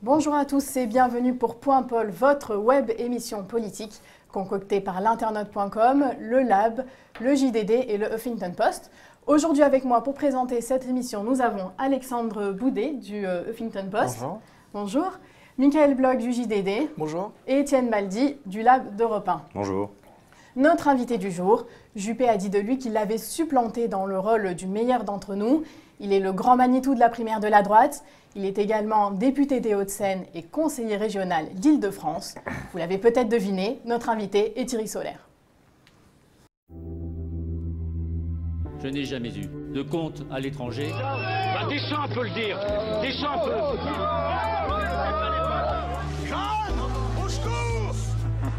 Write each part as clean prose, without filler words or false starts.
Bonjour à tous et bienvenue pour Point Paul, votre web émission politique concoctée par l'internaute.com, le Lab, le JDD et le Huffington Post. Aujourd'hui avec moi pour présenter cette émission, nous avons Alexandre Boudet du Huffington Post. Bonjour. Bonjour. Michael Bloch du JDD. Bonjour. Et Étienne Baldi du Lab d'Europe 1. Bonjour. Notre invité du jour, Juppé a dit de lui qu'il l'avait supplanté dans le rôle du meilleur d'entre nous. Il est le grand Manitou de la primaire de la droite. Il est également député des Hauts-de-Seine et conseiller régional d'Île-de-France. Vous l'avez peut-être deviné, notre invité est Thierry Solaire. Je n'ai jamais eu de compte à l'étranger. Bah, Deschamps peut le dire. Deschamps peut le dire. Jeanne, au secours!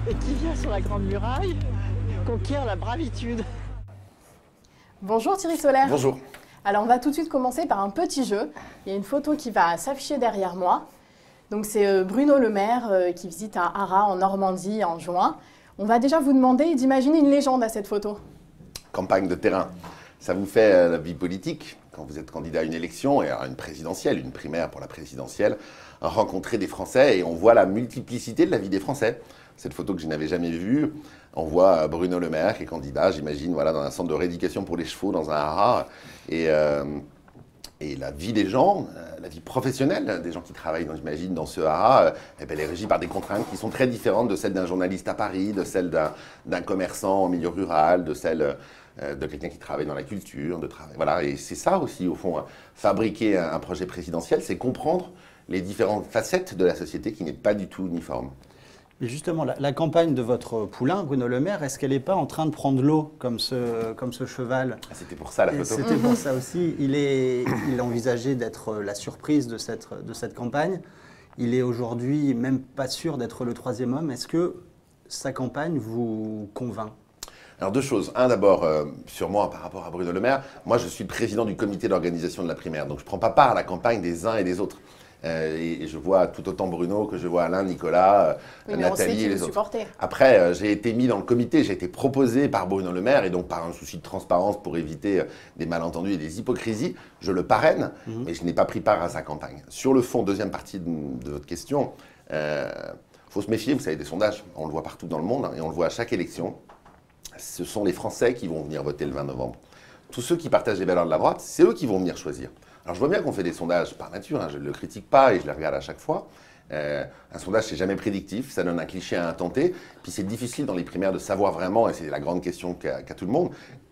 Et qui vient sur la Grande Muraille conquiert la bravitude. Bonjour Thierry Solaire. Bonjour. Alors on va tout de suite commencer par un petit jeu. Il y a une photo qui va s'afficher derrière moi. Donc c'est Bruno Le Maire qui visite à Arras en Normandie en juin. On va déjà vous demander d'imaginer une légende à cette photo. Campagne de terrain. Ça vous fait la vie politique, quand vous êtes candidat à une élection et à une présidentielle, une primaire pour la présidentielle, rencontrer des Français et on voit la multiplicité de la vie des Français. Cette photo que je n'avais jamais vue, on voit Bruno Le Maire qui est candidat, j'imagine, voilà, dans un centre de rééducation pour les chevaux dans un haras. Et la vie des gens, la vie professionnelle des gens qui travaillent, j'imagine, dans ce haras, elle est régie par des contraintes qui sont très différentes de celles d'un journaliste à Paris, de celles d'un commerçant en milieu rural, de celles de quelqu'un qui travaille dans la culture, voilà. Et c'est ça aussi, au fond, fabriquer un projet présidentiel, c'est comprendre les différentes facettes de la société qui n'est pas du tout uniforme. Mais justement, la campagne de votre poulain, Bruno Le Maire, est-ce qu'elle n'est pas en train de prendre l'eau comme ce cheval? C'était pour ça la photo. C'était pour ça aussi. Il a envisagé d'être la surprise de cette campagne. Il est aujourd'hui même pas sûr d'être le troisième homme. Est-ce que sa campagne vous convainc? Alors deux choses. Un d'abord, sur moi par rapport à Bruno Le Maire, moi je suis le président du comité d'organisation de la primaire, donc je ne prends pas part à la campagne des uns et des autres. Et je vois tout autant Bruno que je vois Alain, Nicolas, Nathalie et les autres. Après, j'ai été mis dans le comité, j'ai été proposé par Bruno Le Maire et donc par un souci de transparence pour éviter des malentendus et des hypocrisies, je le parraine, mais je n'ai pas pris part à sa campagne. Sur le fond, deuxième partie de votre question, faut se méfier, vous savez, des sondages, on le voit partout dans le monde et on le voit à chaque élection. Ce sont les Français qui vont venir voter le 20 novembre. Tous ceux qui partagent les valeurs de la droite, c'est eux qui vont venir choisir. Alors je vois bien qu'on fait des sondages par nature, je ne le critique pas et je les regarde à chaque fois. Un sondage, c'est jamais prédictif, ça donne un cliché à intenter. Puis c'est difficile dans les primaires de savoir vraiment, et c'est la grande question qu'a tout le monde,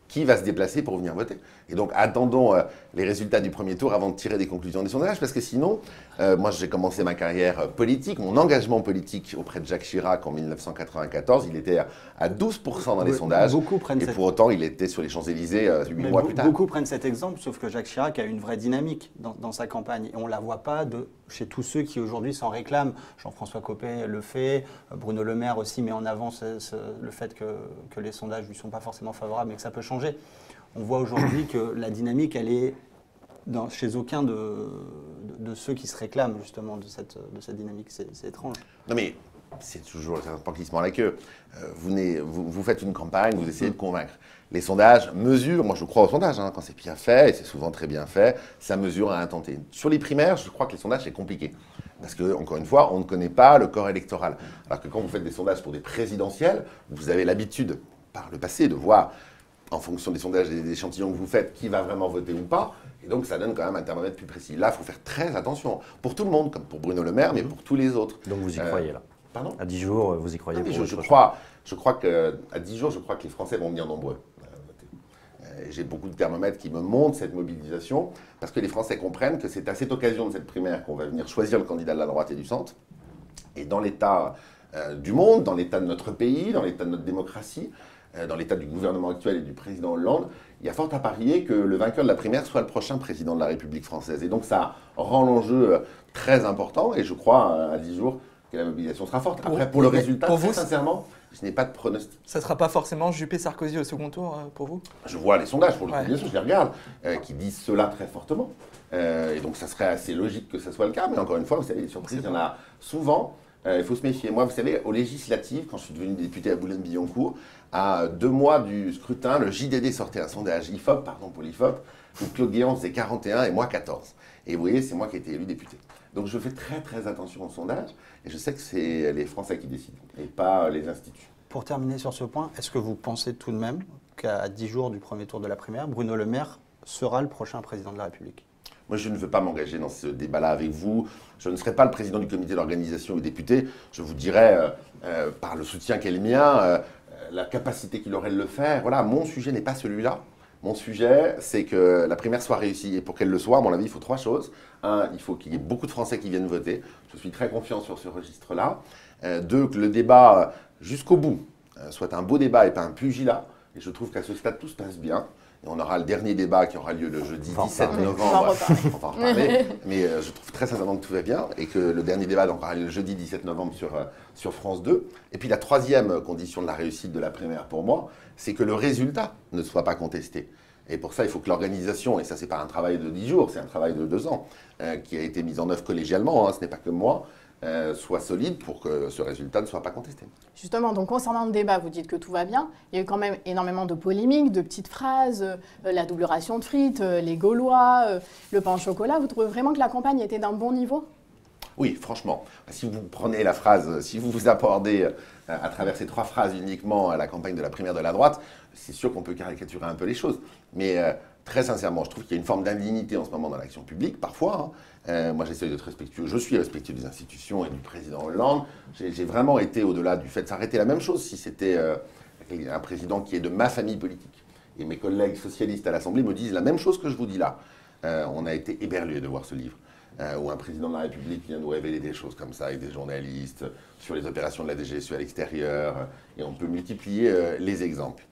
qui va se déplacer pour venir voter. Et donc attendons les résultats du premier tour avant de tirer des conclusions des sondages, parce que sinon, moi j'ai commencé ma carrière politique, mon engagement politique auprès de Jacques Chirac en 1994, il était à 12% dans les sondages, et pour autant il était sur les Champs-Élysées 8 mois plus tard. Beaucoup prennent cet exemple, sauf que Jacques Chirac a une vraie dynamique dans sa campagne, et on ne la voit pas chez tous ceux qui aujourd'hui s'en réclament. Jean-François Copé le fait, Bruno Le Maire aussi met en avant le fait que les sondages ne lui sont pas forcément favorables, mais que ça peut changer. On voit aujourd'hui que la dynamique, elle est chez aucun de ceux qui se réclament justement de cette dynamique. C'est étrange. Non mais c'est toujours un pan qui se mord la queue. Vous faites une campagne, vous essayez de convaincre. Les sondages mesurent, moi je crois aux sondages, quand c'est bien fait, et c'est souvent très bien fait, ça mesure à intenter. Sur les primaires, je crois que les sondages c'est compliqué. Parce que, encore une fois, on ne connaît pas le corps électoral. Alors que quand vous faites des sondages pour des présidentielles, vous avez l'habitude, par le passé, de voir en fonction des sondages et des échantillons que vous faites, qui va vraiment voter ou pas. Et donc, ça donne quand même un thermomètre plus précis. Là, il faut faire très attention. Pour tout le monde, comme pour Bruno Le Maire, mais pour tous les autres. Donc, vous y croyez, là? Pardon? À 10 jours, vous y croyez? Je crois qu'à 10 jours, je crois que les Français vont venir nombreux voter. J'ai beaucoup de thermomètres qui me montrent cette mobilisation, parce que les Français comprennent que c'est à cette occasion de cette primaire qu'on va venir choisir le candidat de la droite et du centre. Et dans l'état du monde, dans l'état de notre pays, dans l'état de notre démocratie, dans l'état du gouvernement actuel et du président Hollande, il y a fort à parier que le vainqueur de la primaire soit le prochain président de la République française. Et donc ça rend l'enjeu très important, et je crois à 10 jours que la mobilisation sera forte. Après, pour le résultat, très sincèrement, je n'ai pas de pronostic. Ça ne sera pas forcément Juppé-Sarkozy au second tour pour vous? Je vois les sondages, pour le coup, bien sûr, je les regarde, qui disent cela très fortement. Et donc ça serait assez logique que ça soit le cas, mais encore une fois, vous savez, les surprises, il y en a souvent. Il faut se méfier. Moi, vous savez, aux législatives, quand je suis devenu député à Boulogne-Billancourt, à 2 mois du scrutin, le JDD sortait un sondage IFOP, pardon pour l'IFOP, où Claude Guéant faisait 41 et moi 14. Et vous voyez, c'est moi qui ai été élu député. Donc je fais très très attention au sondage et je sais que c'est les Français qui décident et pas les instituts. Pour terminer sur ce point, est-ce que vous pensez tout de même qu'à 10 jours du premier tour de la primaire, Bruno Le Maire sera le prochain président de la République? Moi, je ne veux pas m'engager dans ce débat-là avec vous. Je ne serai pas le président du comité d'organisation ou député. Je vous dirai, par le soutien qu'est le mien, la capacité qu'il aurait de le faire. Voilà, mon sujet n'est pas celui-là. Mon sujet, c'est que la primaire soit réussie. Et pour qu'elle le soit, à mon avis, il faut 3 choses. 1, il faut qu'il y ait beaucoup de Français qui viennent voter. Je suis très confiant sur ce registre-là. 2, que le débat, jusqu'au bout, soit un beau débat et pas un pugilat. Et je trouve qu'à ce stade, tout se passe bien. Et on aura le dernier débat qui aura lieu le jeudi 17 novembre. On va en reparler. Mais je trouve très sincèrement que tout va bien et que le dernier débat aura lieu le jeudi 17 novembre sur France 2. Et puis la 3e condition de la réussite de la primaire pour moi, c'est que le résultat ne soit pas contesté. Et pour ça, il faut que l'organisation, et ça c'est pas un travail de 10 jours, c'est un travail de 2 ans, qui a été mis en œuvre collégialement, ce n'est pas que moi, soit solide pour que ce résultat ne soit pas contesté. Justement, donc concernant le débat, vous dites que tout va bien. Il y a eu quand même énormément de polémiques, de petites phrases, la double ration de frites, les Gaulois, le pain au chocolat. Vous trouvez vraiment que la campagne était d'un bon niveau? Oui, franchement. Si vous prenez la phrase, si vous vous abordez à travers ces 3 phrases uniquement à la campagne de la primaire de la droite, c'est sûr qu'on peut caricaturer un peu les choses. Mais très sincèrement, je trouve qu'il y a une forme d'indignité en ce moment dans l'action publique, parfois. Moi, j'essaie d'être respectueux. Je suis respectueux des institutions et du président Hollande. J'ai vraiment été au-delà du fait de s'arrêter. La même chose si c'était un président qui est de ma famille politique. Et mes collègues socialistes à l'Assemblée me disent la même chose que je vous dis là. On a été éberlués de voir ce livre. Où un président de la République vient nous révéler des choses comme ça avec des journalistes, sur les opérations de la DGSE à l'extérieur. Et on peut multiplier les exemples.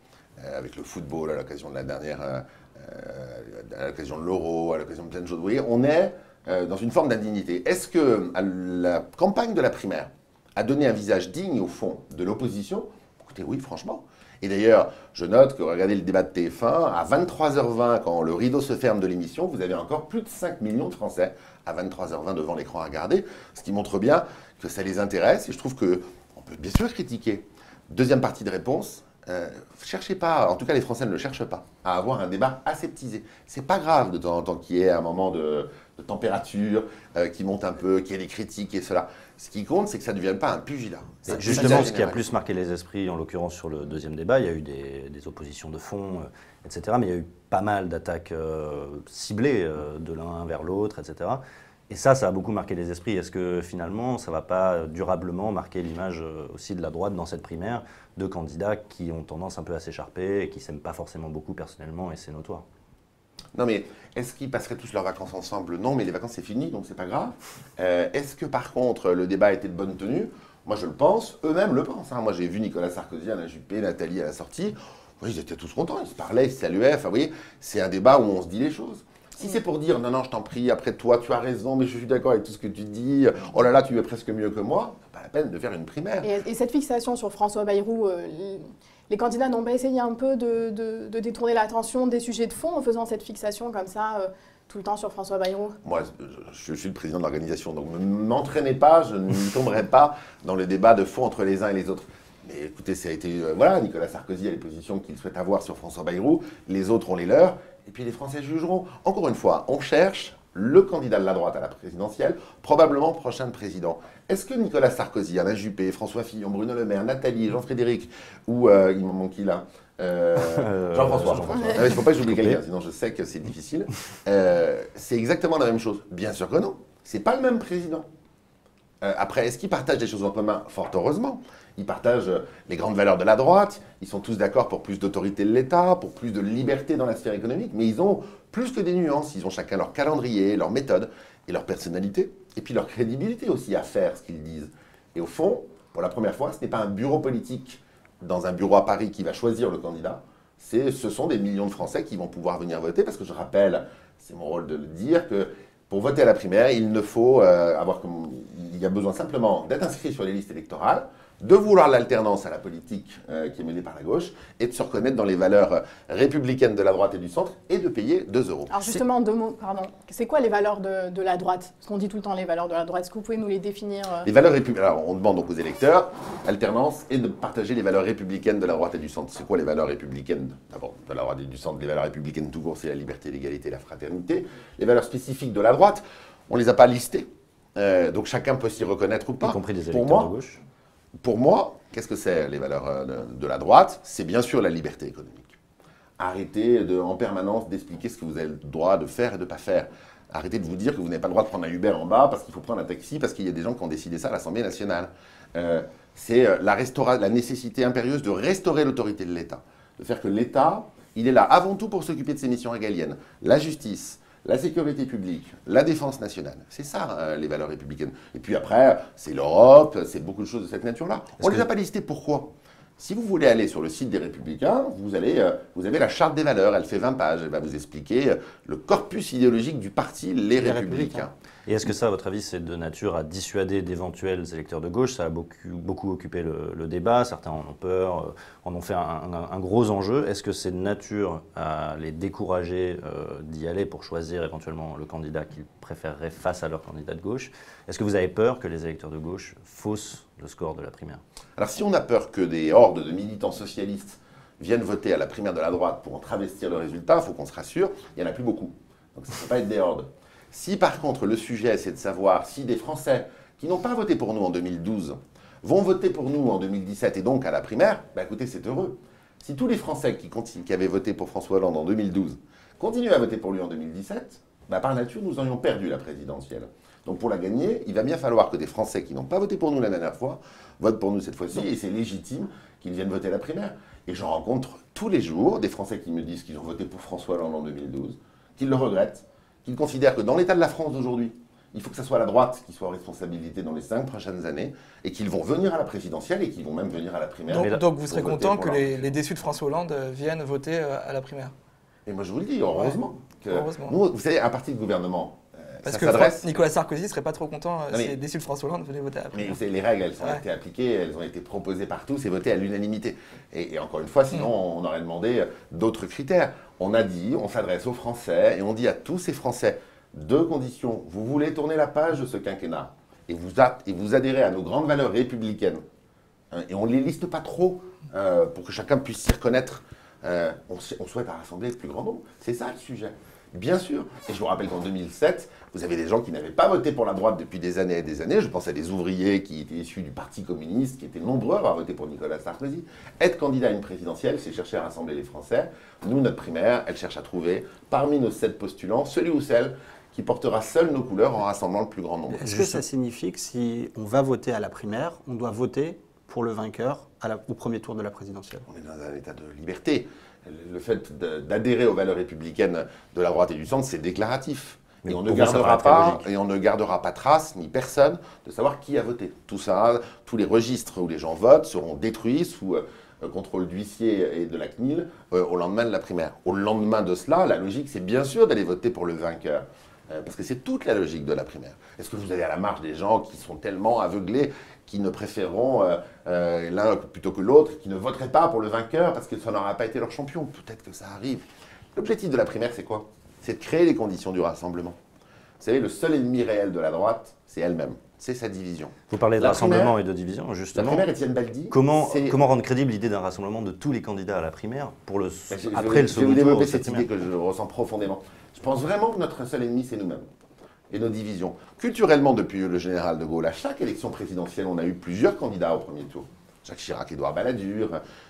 Avec le football, à l'occasion de la dernière, à l'occasion de l'Euro, à l'occasion de plein de choses. Vous voyez, on est dans une forme d'indignité. Est-ce que la campagne de la primaire a donné un visage digne, au fond, de l'opposition? Écoutez, oui, franchement. Et d'ailleurs, je note que, regardez le débat de TF1, à 23h20, quand le rideau se ferme de l'émission, vous avez encore plus de 5 millions de Français à 23h20 devant l'écran à regarder, ce qui montre bien que ça les intéresse. Et je trouve qu'on peut bien sûr critiquer. Deuxième partie de réponse, cherchez pas, en tout cas les Français ne le cherchent pas, à avoir un débat aseptisé. C'est pas grave de temps en temps qu'il y ait un moment de température qui monte un peu, qu'il y ait des critiques et cela. Ce qui compte, c'est que ça ne devienne pas un pugilat. Justement, ce qui a plus marqué les esprits, en l'occurrence sur le deuxième débat, il y a eu des oppositions de fond, etc. Mais il y a eu pas mal d'attaques ciblées de l'un vers l'autre, etc. Et ça a beaucoup marqué les esprits. Est-ce que finalement, ça ne va pas durablement marquer l'image aussi de la droite dans cette primaire, de candidats qui ont tendance un peu à s'écharper et qui ne s'aiment pas forcément beaucoup personnellement, et c'est notoire? Non mais, est-ce qu'ils passeraient tous leurs vacances ensemble? Non, mais les vacances c'est fini, donc c'est pas grave. Est-ce que par contre, le débat était de bonne tenue? Moi je le pense, eux-mêmes le pensent. Moi j'ai vu Nicolas Sarkozy à la Juppé, Nathalie à la sortie. Ils étaient tous contents, ils se parlaient, ils se saluaient. Enfin, vous voyez, c'est un débat où on se dit les choses. Si c'est pour dire, non, non, je t'en prie, après toi, tu as raison, mais je suis d'accord avec tout ce que tu dis, oh là là, tu es presque mieux que moi, pas la peine de faire une primaire. Et cette fixation sur François Bayrou, les candidats n'ont pas essayé un peu de détourner l'attention des sujets de fond en faisant cette fixation comme ça tout le temps sur François Bayrou? Moi, je suis le président de l'organisation, donc ne m'entraînez pas, je ne tomberai pas dans le débat de fond entre les uns et les autres. Mais écoutez, ça a été, voilà, Nicolas Sarkozy a les positions qu'il souhaite avoir sur François Bayrou, les autres ont les leurs, et puis les Français jugeront. Encore une fois, on cherche le candidat de la droite à la présidentielle, probablement prochain président. Est-ce que Nicolas Sarkozy, Alain Juppé, François Fillon, Bruno Le Maire, Nathalie, Jean-Frédéric, ou il m'en manque qui là Jean-François. Il ne faut pas que j'oublie quelqu'un, sinon je sais que c'est difficile. C'est exactement la même chose. Bien sûr que non. C'est pas le même président. Après, est-ce qu'ils partagent des choses en commun? Fort heureusement. Ils partagent les grandes valeurs de la droite. Ils sont tous d'accord pour plus d'autorité de l'État, pour plus de liberté dans la sphère économique. Mais ils ont plus que des nuances. Ils ont chacun leur calendrier, leur méthode et leur personnalité. Et puis leur crédibilité aussi à faire ce qu'ils disent. Et au fond, pour la première fois, ce n'est pas un bureau politique dans un bureau à Paris qui va choisir le candidat. Ce sont des millions de Français qui vont pouvoir venir voter. Parce que je rappelle, c'est mon rôle de le dire, que pour voter à la primaire, il ne faut il y a besoin simplement d'être inscrit sur les listes électorales, de vouloir l'alternance à la politique qui est menée par la gauche, et de se reconnaître dans les valeurs républicaines de la droite et du centre, et de payer 2 €. Alors justement, 2 mots, pardon. C'est quoi les valeurs de la droite? Parce qu'on dit tout le temps les valeurs de la droite. Est-ce que vous pouvez nous les définir? Les valeurs républicaines. Alors, on demande donc aux électeurs alternance et de partager les valeurs républicaines de la droite et du centre. C'est quoi les valeurs républicaines? D'abord, de la droite et du centre, les valeurs républicaines tout court, c'est la liberté, l'égalité, la fraternité. Les valeurs spécifiques de la droite, on ne les a pas listées. Donc chacun peut s'y reconnaître ou pas. Y compris des Pour électeurs moi, de gauche. Pour moi, qu'est-ce que c'est les valeurs de la droite? C'est bien sûr la liberté économique. Arrêtez en permanence d'expliquer ce que vous avez le droit de faire et de ne pas faire. Arrêtez de vous dire que vous n'avez pas le droit de prendre un Uber en bas parce qu'il faut prendre un taxi, parce qu'il y a des gens qui ont décidé ça à l'Assemblée nationale. C'est la nécessité impérieuse de restaurer l'autorité de l'État. De faire que l'État, il est là avant tout pour s'occuper de ses missions régaliennes. La justice, la sécurité publique, la défense nationale. C'est ça, les valeurs républicaines. Et puis après, c'est l'Europe, c'est beaucoup de choses de cette nature-là. On ne les a pas listées. Pourquoi? Si vous voulez aller sur le site des Républicains, vous avez la charte des valeurs, elle fait 20 pages, elle va vous expliquer le corpus idéologique du parti Les Républicains. Et est-ce que ça, à votre avis, c'est de nature à dissuader d'éventuels électeurs de gauche? Ça a beaucoup occupé le débat, certains en ont peur, en ont fait un gros enjeu. Est-ce que c'est de nature à les décourager d'y aller pour choisir éventuellement le candidat qu'ils préféreraient face à leur candidat de gauche? Est-ce que vous avez peur que les électeurs de gauche faussent le score de la primaire? Alors si on a peur que des hordes de militants socialistes viennent voter à la primaire de la droite pour en travestir le résultat, il faut qu'on se rassure, il n'y en a plus beaucoup. Donc ça ne peut pas être des hordes. Si par contre le sujet c'est de savoir si des Français qui n'ont pas voté pour nous en 2012 vont voter pour nous en 2017 et donc à la primaire, bah écoutez, c'est heureux. Si tous les Français qui avaient voté pour François Hollande en 2012 continuent à voter pour lui en 2017, bah par nature nous aurions perdu la présidentielle. Donc pour la gagner, il va bien falloir que des Français qui n'ont pas voté pour nous la dernière fois votent pour nous cette fois-ci, et c'est légitime qu'ils viennent voter à la primaire. Et j'en rencontre tous les jours des Français qui me disent qu'ils ont voté pour François Hollande en 2012, qu'ils le regrettent, qu'ils considèrent que dans l'état de la France d'aujourd'hui, il faut que ce soit la droite qui soit en responsabilité dans les 5 prochaines années, et qu'ils vont venir à la présidentielle, et qu'ils vont même venir à la primaire. Donc vous serez content que les déçus de François Hollande viennent voter à la primaire? Et moi je vous le dis, heureusement. Ouais, heureusement. Nous, vous savez, un parti de gouvernement, parce ça que s'adresse... Nicolas Sarkozy ne serait pas trop content si mais, les déçus de François Hollande venaient voter à la primaire. Mais vous savez, les règles, elles ont été appliquées, elles ont été proposées par tous et votées à l'unanimité. Et encore une fois, sinon on aurait demandé d'autres critères. On a dit, on s'adresse aux Français, et on dit à tous ces Français, 2 conditions. Vous voulez tourner la page de ce quinquennat, et vous adhérez à nos grandes valeurs républicaines, hein, et on ne les liste pas trop, pour que chacun puisse s'y reconnaître. On souhaite rassembler le plus grand nombre. C'est ça le sujet. Bien sûr. Et je vous rappelle qu'en 2007, vous avez des gens qui n'avaient pas voté pour la droite depuis des années et des années. Je pense à des ouvriers qui étaient issus du Parti communiste, qui étaient nombreux à avoir voté pour Nicolas Sarkozy. Être candidat à une présidentielle, c'est chercher à rassembler les Français. Nous, notre primaire, elle cherche à trouver, parmi nos 7 postulants, celui ou celle qui portera seul nos couleurs en rassemblant le plus grand nombre. Est-ce que ça signifie que si on va voter à la primaire, on doit voter pour le vainqueur au premier tour de la présidentielle? On est dans un état de liberté. Le fait d'adhérer aux valeurs républicaines de la droite et du centre, c'est déclaratif. Et on ne gardera pas trace, ni personne, de savoir qui a voté. Tout ça, tous les registres où les gens votent seront détruits sous contrôle d'huissier et de la CNIL au lendemain de la primaire. Au lendemain de cela, la logique, c'est bien sûr d'aller voter pour le vainqueur. Parce que c'est toute la logique de la primaire. Est-ce que vous avez à la marge des gens qui sont tellement aveuglés qui ne préféreront l'un plutôt que l'autre, qui ne voteraient pas pour le vainqueur parce que ça n'aura pas été leur champion? Peut-être que ça arrive. L'objectif de la primaire, c'est quoi? C'est de créer les conditions du rassemblement. Vous savez, le seul ennemi réel de la droite, c'est elle-même. C'est sa division. Vous parlez de rassemblement et de division, justement. La primaire, Étienne Baldie... Comment rendre crédible l'idée d'un rassemblement de tous les candidats à la primaire après le second tour? Je vais vous développer cette idée que je ressens profondément. Je pense vraiment que notre seul ennemi, c'est nous-mêmes et nos divisions. Culturellement, depuis le général de Gaulle, à chaque élection présidentielle, on a eu plusieurs candidats au premier tour. Jacques Chirac, Édouard Balladur,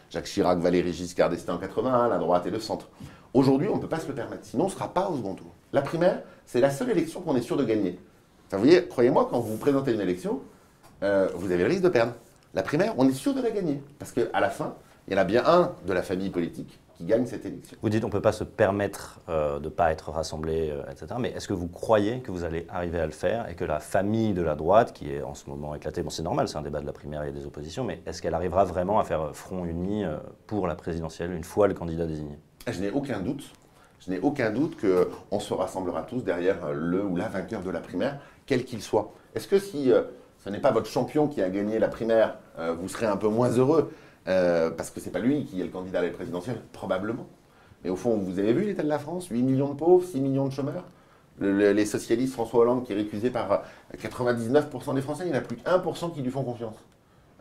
Jacques Chirac, Valéry Giscard d'Estaing en 81, la droite et le centre. Aujourd'hui, on ne peut pas se le permettre, sinon on ne sera pas au second tour. La primaire, c'est la seule élection qu'on est sûr de gagner. Enfin, vous voyez, croyez-moi, quand vous vous présentez à une élection, vous avez le risque de perdre. La primaire, on est sûr de la gagner, parce qu'à la fin, il y en a bien un de la famille politique qui gagne cette élection. Vous dites qu'on ne peut pas se permettre de ne pas être rassemblé, etc. Mais est-ce que vous croyez que vous allez arriver à le faire et que la famille de la droite, qui est en ce moment éclatée, bon c'est normal, c'est un débat de la primaire et des oppositions, mais est-ce qu'elle arrivera vraiment à faire front uni pour la présidentielle une fois le candidat désigné? Je n'ai aucun doute. Je n'ai aucun doute qu'on se rassemblera tous derrière le ou la vainqueur de la primaire, quel qu'il soit. Est-ce que si ce n'est pas votre champion qui a gagné la primaire, vous serez un peu moins heureux parce que ce n'est pas lui qui est le candidat à la présidentielle? Probablement. Mais au fond, vous avez vu l'état de la France? 8 millions de pauvres, 6 millions de chômeurs. Les socialistes, François Hollande, qui est récusé par 99% des Français, il n'y en a plus que 1% qui lui font confiance.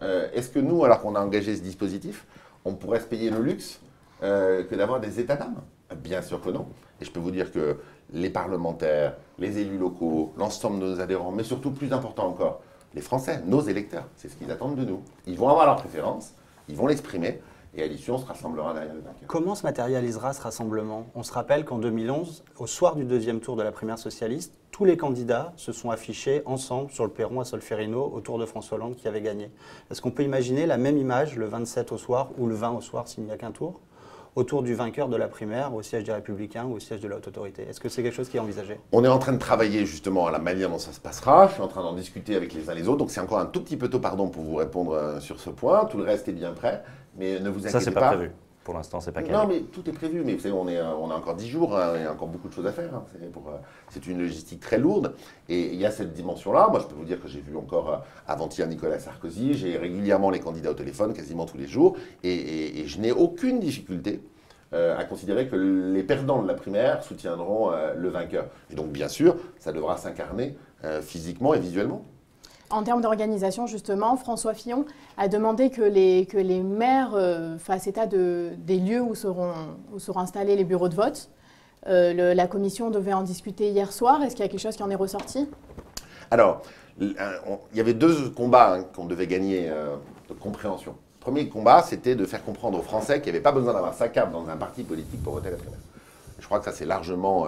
Est-ce que nous, alors qu'on a engagé ce dispositif, on pourrait se payer le luxe que d'avoir des états d'âme? Bien sûr que non. Et je peux vous dire que les parlementaires, les élus locaux, l'ensemble de nos adhérents, mais surtout, plus important encore, les Français, nos électeurs. C'est ce qu'ils attendent de nous. Ils vont avoir leur préférence, ils vont l'exprimer, et à l'issue, on se rassemblera derrière le vainqueur. Comment se matérialisera ce rassemblement? On se rappelle qu'en 2011, au soir du deuxième tour de la primaire socialiste, tous les candidats se sont affichés ensemble sur le perron à Solferino autour de François Hollande qui avait gagné. Est-ce qu'on peut imaginer la même image le 27 au soir ou le 20 au soir s'il n'y a qu'un tour, autour du vainqueur de la primaire au siège des Républicains ou au siège de la Haute Autorité? Est-ce que c'est quelque chose qui est envisagé? On est en train de travailler justement à la manière dont ça se passera. Je suis en train d'en discuter avec les uns les autres. Donc c'est encore un tout petit peu tôt, pardon, pour vous répondre sur ce point. Tout le reste est bien prêt. Mais ne vous inquiétez pas. Ça, c'est pas prévu. Pour l'instant, c'est pas calé. Non, mais tout est prévu. Mais vous savez, on a encore 10 jours. Hein, il y a encore beaucoup de choses à faire. Hein. C'est une logistique très lourde. Et il y a cette dimension-là. Moi, je peux vous dire que j'ai vu encore avant-hier Nicolas Sarkozy. J'ai régulièrement les candidats au téléphone, quasiment tous les jours. Et je n'ai aucune difficulté à considérer que les perdants de la primaire soutiendront le vainqueur. Et donc, bien sûr, ça devra s'incarner physiquement et visuellement. En termes d'organisation, justement, François Fillon a demandé que les maires fassent état des lieux où seront installés les bureaux de vote. La commission devait en discuter hier soir. Est-ce qu'il y a quelque chose qui en est ressorti? Alors, il y avait deux combats qu'on devait gagner de compréhension. Le premier combat, c'était de faire comprendre aux Français qu'il n'y avait pas besoin d'avoir sa carte dans un parti politique pour voter à la primaire. Je crois que ça, c'est largement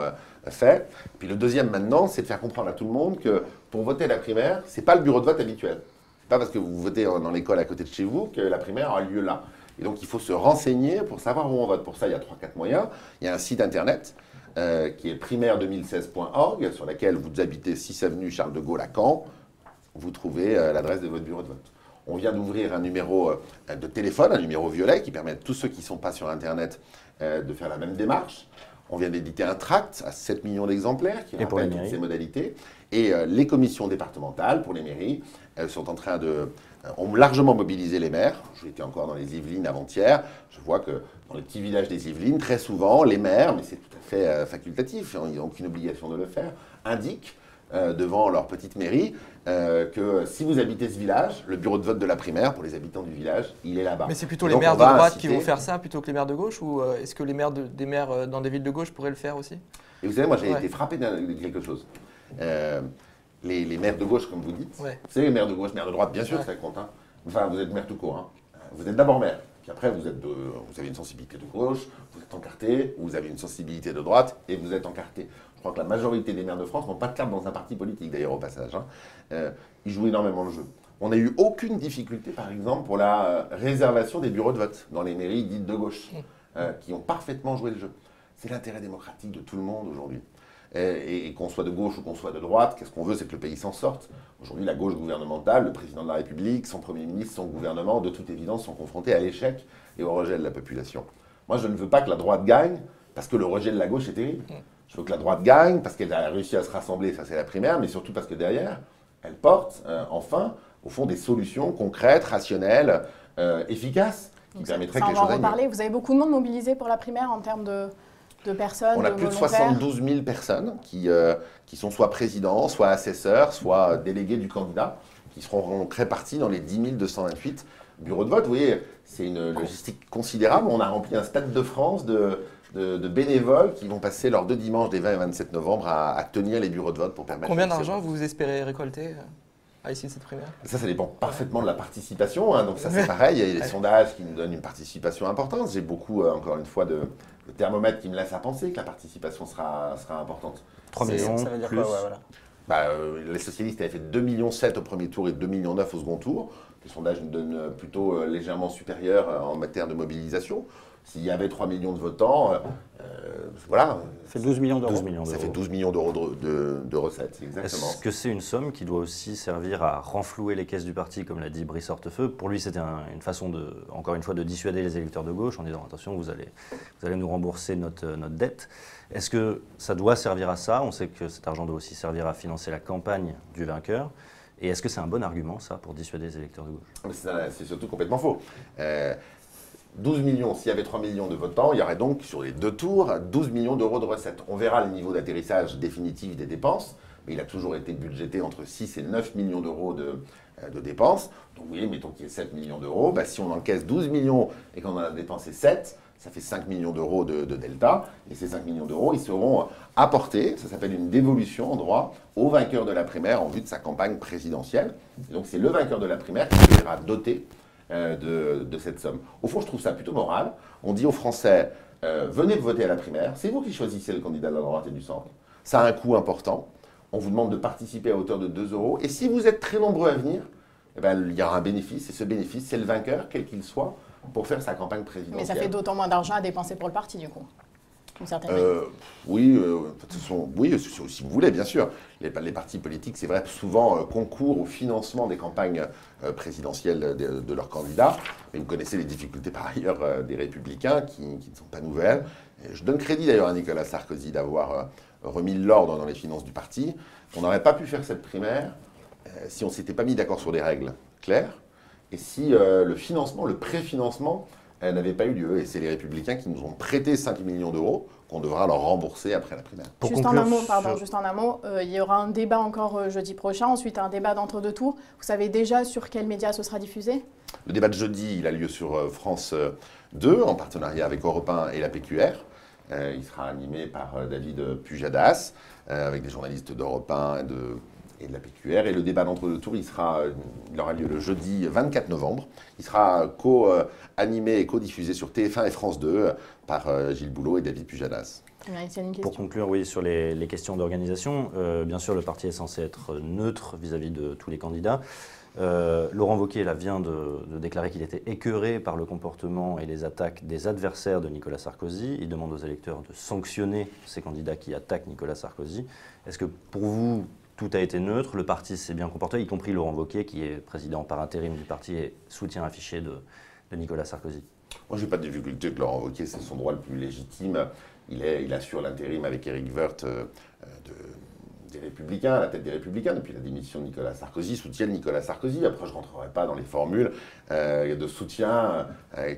fait. Puis le deuxième, maintenant, c'est de faire comprendre à tout le monde que pour voter la primaire, ce n'est pas le bureau de vote habituel. Ce n'est pas parce que vous votez dans l'école à côté de chez vous que la primaire aura lieu là. Et donc, il faut se renseigner pour savoir où on vote. Pour ça, il y a 3-4 moyens. Il y a un site internet qui est primaire2016.org, sur laquelle vous habitez 6 avenue Charles de Gaulle à Caen. Vous trouvez l'adresse de votre bureau de vote. On vient d'ouvrir un numéro de téléphone, un numéro violet, qui permet à tous ceux qui ne sont pas sur Internet de faire la même démarche. On vient d'éditer un tract à 7 millions d'exemplaires qui rappelle toutes ces modalités. Et les commissions départementales pour les mairies sont en train ont largement mobilisé les maires. J'étais encore dans les Yvelines avant-hier. Je vois que dans les petits villages des Yvelines, très souvent, les maires, mais c'est tout à fait facultatif, ils n'ont aucune obligation de le faire, indiquent devant leur petite mairie que si vous habitez ce village, le bureau de vote de la primaire, pour les habitants du village, il est là-bas. Mais c'est plutôt les maires de droite qui vont faire ça plutôt que les maires de gauche, ou est-ce que les maires des maires dans des villes de gauche pourraient le faire aussi? Et vous savez, moi j'ai été frappé de quelque chose. Les maires de gauche, comme vous dites, vous savez, les maires de gauche, maires de droite, bien sûr, ça compte. Hein. Enfin, vous êtes maire tout court. Hein. Vous êtes d'abord maire, puis après vous avez une sensibilité de gauche, vous êtes encarté, vous avez une sensibilité de droite, et vous êtes encarté. Je crois que la majorité des maires de France n'ont pas de carte dans un parti politique, d'ailleurs, au passage. Hein. Ils jouent énormément le jeu. On n'a eu aucune difficulté, par exemple, pour la réservation des bureaux de vote dans les mairies dites de gauche, qui ont parfaitement joué le jeu. C'est l'intérêt démocratique de tout le monde aujourd'hui. Et qu'on soit de gauche ou qu'on soit de droite, qu'est-ce qu'on veut, c'est que le pays s'en sorte. Aujourd'hui, la gauche gouvernementale, le président de la République, son Premier ministre, son gouvernement, de toute évidence, sont confrontés à l'échec et au rejet de la population. Moi, je ne veux pas que la droite gagne, parce que le rejet de la gauche est terrible. Je veux que la droite gagne, parce qu'elle a réussi à se rassembler, ça c'est la primaire, mais surtout parce que derrière, elle porte, enfin, au fond, des solutions concrètes, rationnelles, efficaces, qui permettraient que les choses aillent mieux. Vous avez beaucoup de monde mobilisé pour la primaire en termes de personnes. On a plus de 72 000 personnes qui sont soit présidents, soit assesseurs, soit délégués du candidat, qui seront répartis dans les 10 228 bureaux de vote. Vous voyez, c'est une logistique considérable. On a rempli un stade de France de bénévoles qui vont passer leurs 2 dimanches des 20 et 27 novembre à tenir les bureaux de vote pour permettre... Combien d'argent vous espérez récolter à l'issue de cette primaire? Ça dépend parfaitement de la participation. Hein, donc ça, c'est pareil. Il y a des sondages qui nous donnent une participation importante. J'ai beaucoup, encore une fois, de thermomètres qui me laissent à penser que la participation sera importante. 3 millions, ça veut dire plus. quoi, voilà. Les socialistes avaient fait 2,7 millions au premier tour et 2,9 millions au second tour. Les sondages nous donnent plutôt légèrement supérieurs en matière de mobilisation. S'il y avait 3 millions de votants, voilà. Ça fait 12 millions d'euros. Ça fait 12 millions d'euros de recettes, exactement. Est-ce que c'est une somme qui doit aussi servir à renflouer les caisses du parti, comme l'a dit Brice Hortefeux? Pour lui, c'était une façon, encore une fois, de dissuader les électeurs de gauche en disant « attention, vous allez nous rembourser notre dette ». Est-ce que ça doit servir à ça? On sait que cet argent doit aussi servir à financer la campagne du vainqueur. Et est-ce que c'est un bon argument, ça, pour dissuader les électeurs de gauche? C'est surtout complètement faux. 12 millions, s'il y avait 3 millions de votants, il y aurait donc sur les 2 tours 12 millions d'euros de recettes. On verra le niveau d'atterrissage définitif des dépenses, mais il a toujours été budgété entre 6 et 9 millions d'euros de dépenses. Donc vous voyez, mettons qu'il y ait 7 millions d'euros, si on encaisse 12 millions et qu'on en a dépensé 7, Ça fait 5 millions d'euros de delta. Et ces 5 millions d'euros, ils seront apportés, ça s'appelle une dévolution en droit, au vainqueur de la primaire en vue de sa campagne présidentielle. Et donc c'est le vainqueur de la primaire qui sera doté de cette somme. Au fond, je trouve ça plutôt moral. On dit aux Français, venez voter à la primaire, c'est vous qui choisissez le candidat de la droite et du centre. Ça a un coût important. On vous demande de participer à hauteur de 2 euros. Et si vous êtes très nombreux à venir, eh ben, il y aura un bénéfice. Et ce bénéfice, c'est le vainqueur, quel qu'il soit, pour faire sa campagne présidentielle. Mais ça fait d'autant moins d'argent à dépenser pour le parti, du coup. Oui, si vous voulez, bien sûr. Les partis politiques, c'est vrai, souvent concourent au financement des campagnes présidentielles de leurs candidats. Mais vous connaissez les difficultés par ailleurs des Républicains qui ne sont pas nouvelles. Et je donne crédit d'ailleurs à Nicolas Sarkozy d'avoir remis l'ordre dans les finances du parti. On n'aurait pas pu faire cette primaire si on ne s'était pas mis d'accord sur des règles claires et si le financement, le préfinancement n'avait pas eu lieu. Et c'est les Républicains qui nous ont prêté 5 millions d'euros qu'on devra leur rembourser après la primaire. Juste en un mot, il y aura un débat encore jeudi prochain, ensuite un débat d'entre-deux tours. Vous savez déjà sur quels médias ce sera diffusé? Le débat de jeudi, il a lieu sur France 2, en partenariat avec Europe 1 et la PQR. Il sera animé par David Pujadas, avec des journalistes d'Europe 1 et de la PQR. Et le débat d'entre-deux tours, il aura lieu le jeudi 24 novembre. Il sera co-animé et co-diffusé sur TF1 et France 2 par Gilles Boulot et David Pujadas. Pour conclure, oui, sur les questions d'organisation, bien sûr, le parti est censé être neutre vis-à-vis de tous les candidats. Laurent Wauquiez vient de déclarer qu'il était écœuré par le comportement et les attaques des adversaires de Nicolas Sarkozy. Il demande aux électeurs de sanctionner ces candidats qui attaquent Nicolas Sarkozy. Est-ce que pour vous, tout a été neutre? Le parti s'est bien comporté, y compris Laurent Wauquiez, qui est président par intérim du parti et soutien affiché de Nicolas Sarkozy? Moi, je n'ai pas de difficulté que Laurent Wauquiez, c'est son droit le plus légitime. Il assure l'intérim avec Éric Woerth des Républicains, à la tête des Républicains, depuis la démission de Nicolas Sarkozy, soutiennent Nicolas Sarkozy. Après, je ne rentrerai pas dans les formules de soutien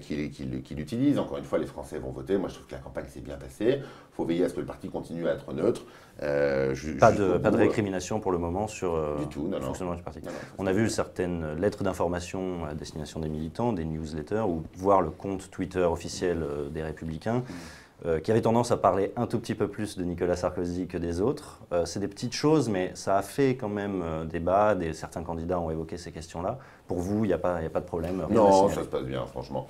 qu'il utilise. Encore une fois, les Français vont voter. Moi, je trouve que la campagne s'est bien passée. Il faut veiller à ce que le parti continue à être neutre. Pas de récrimination pour le moment sur du tout, le fonctionnement du parti. On a vu certaines lettres d'information à destination des militants, des newsletters, ou voir le compte Twitter officiel des Républicains, qui avait tendance à parler un tout petit peu plus de Nicolas Sarkozy que des autres. C'est des petites choses, mais ça a fait quand même débat. Certains candidats ont évoqué ces questions-là. Pour vous, il n'y a pas de problème? Non, ça se passe bien, franchement.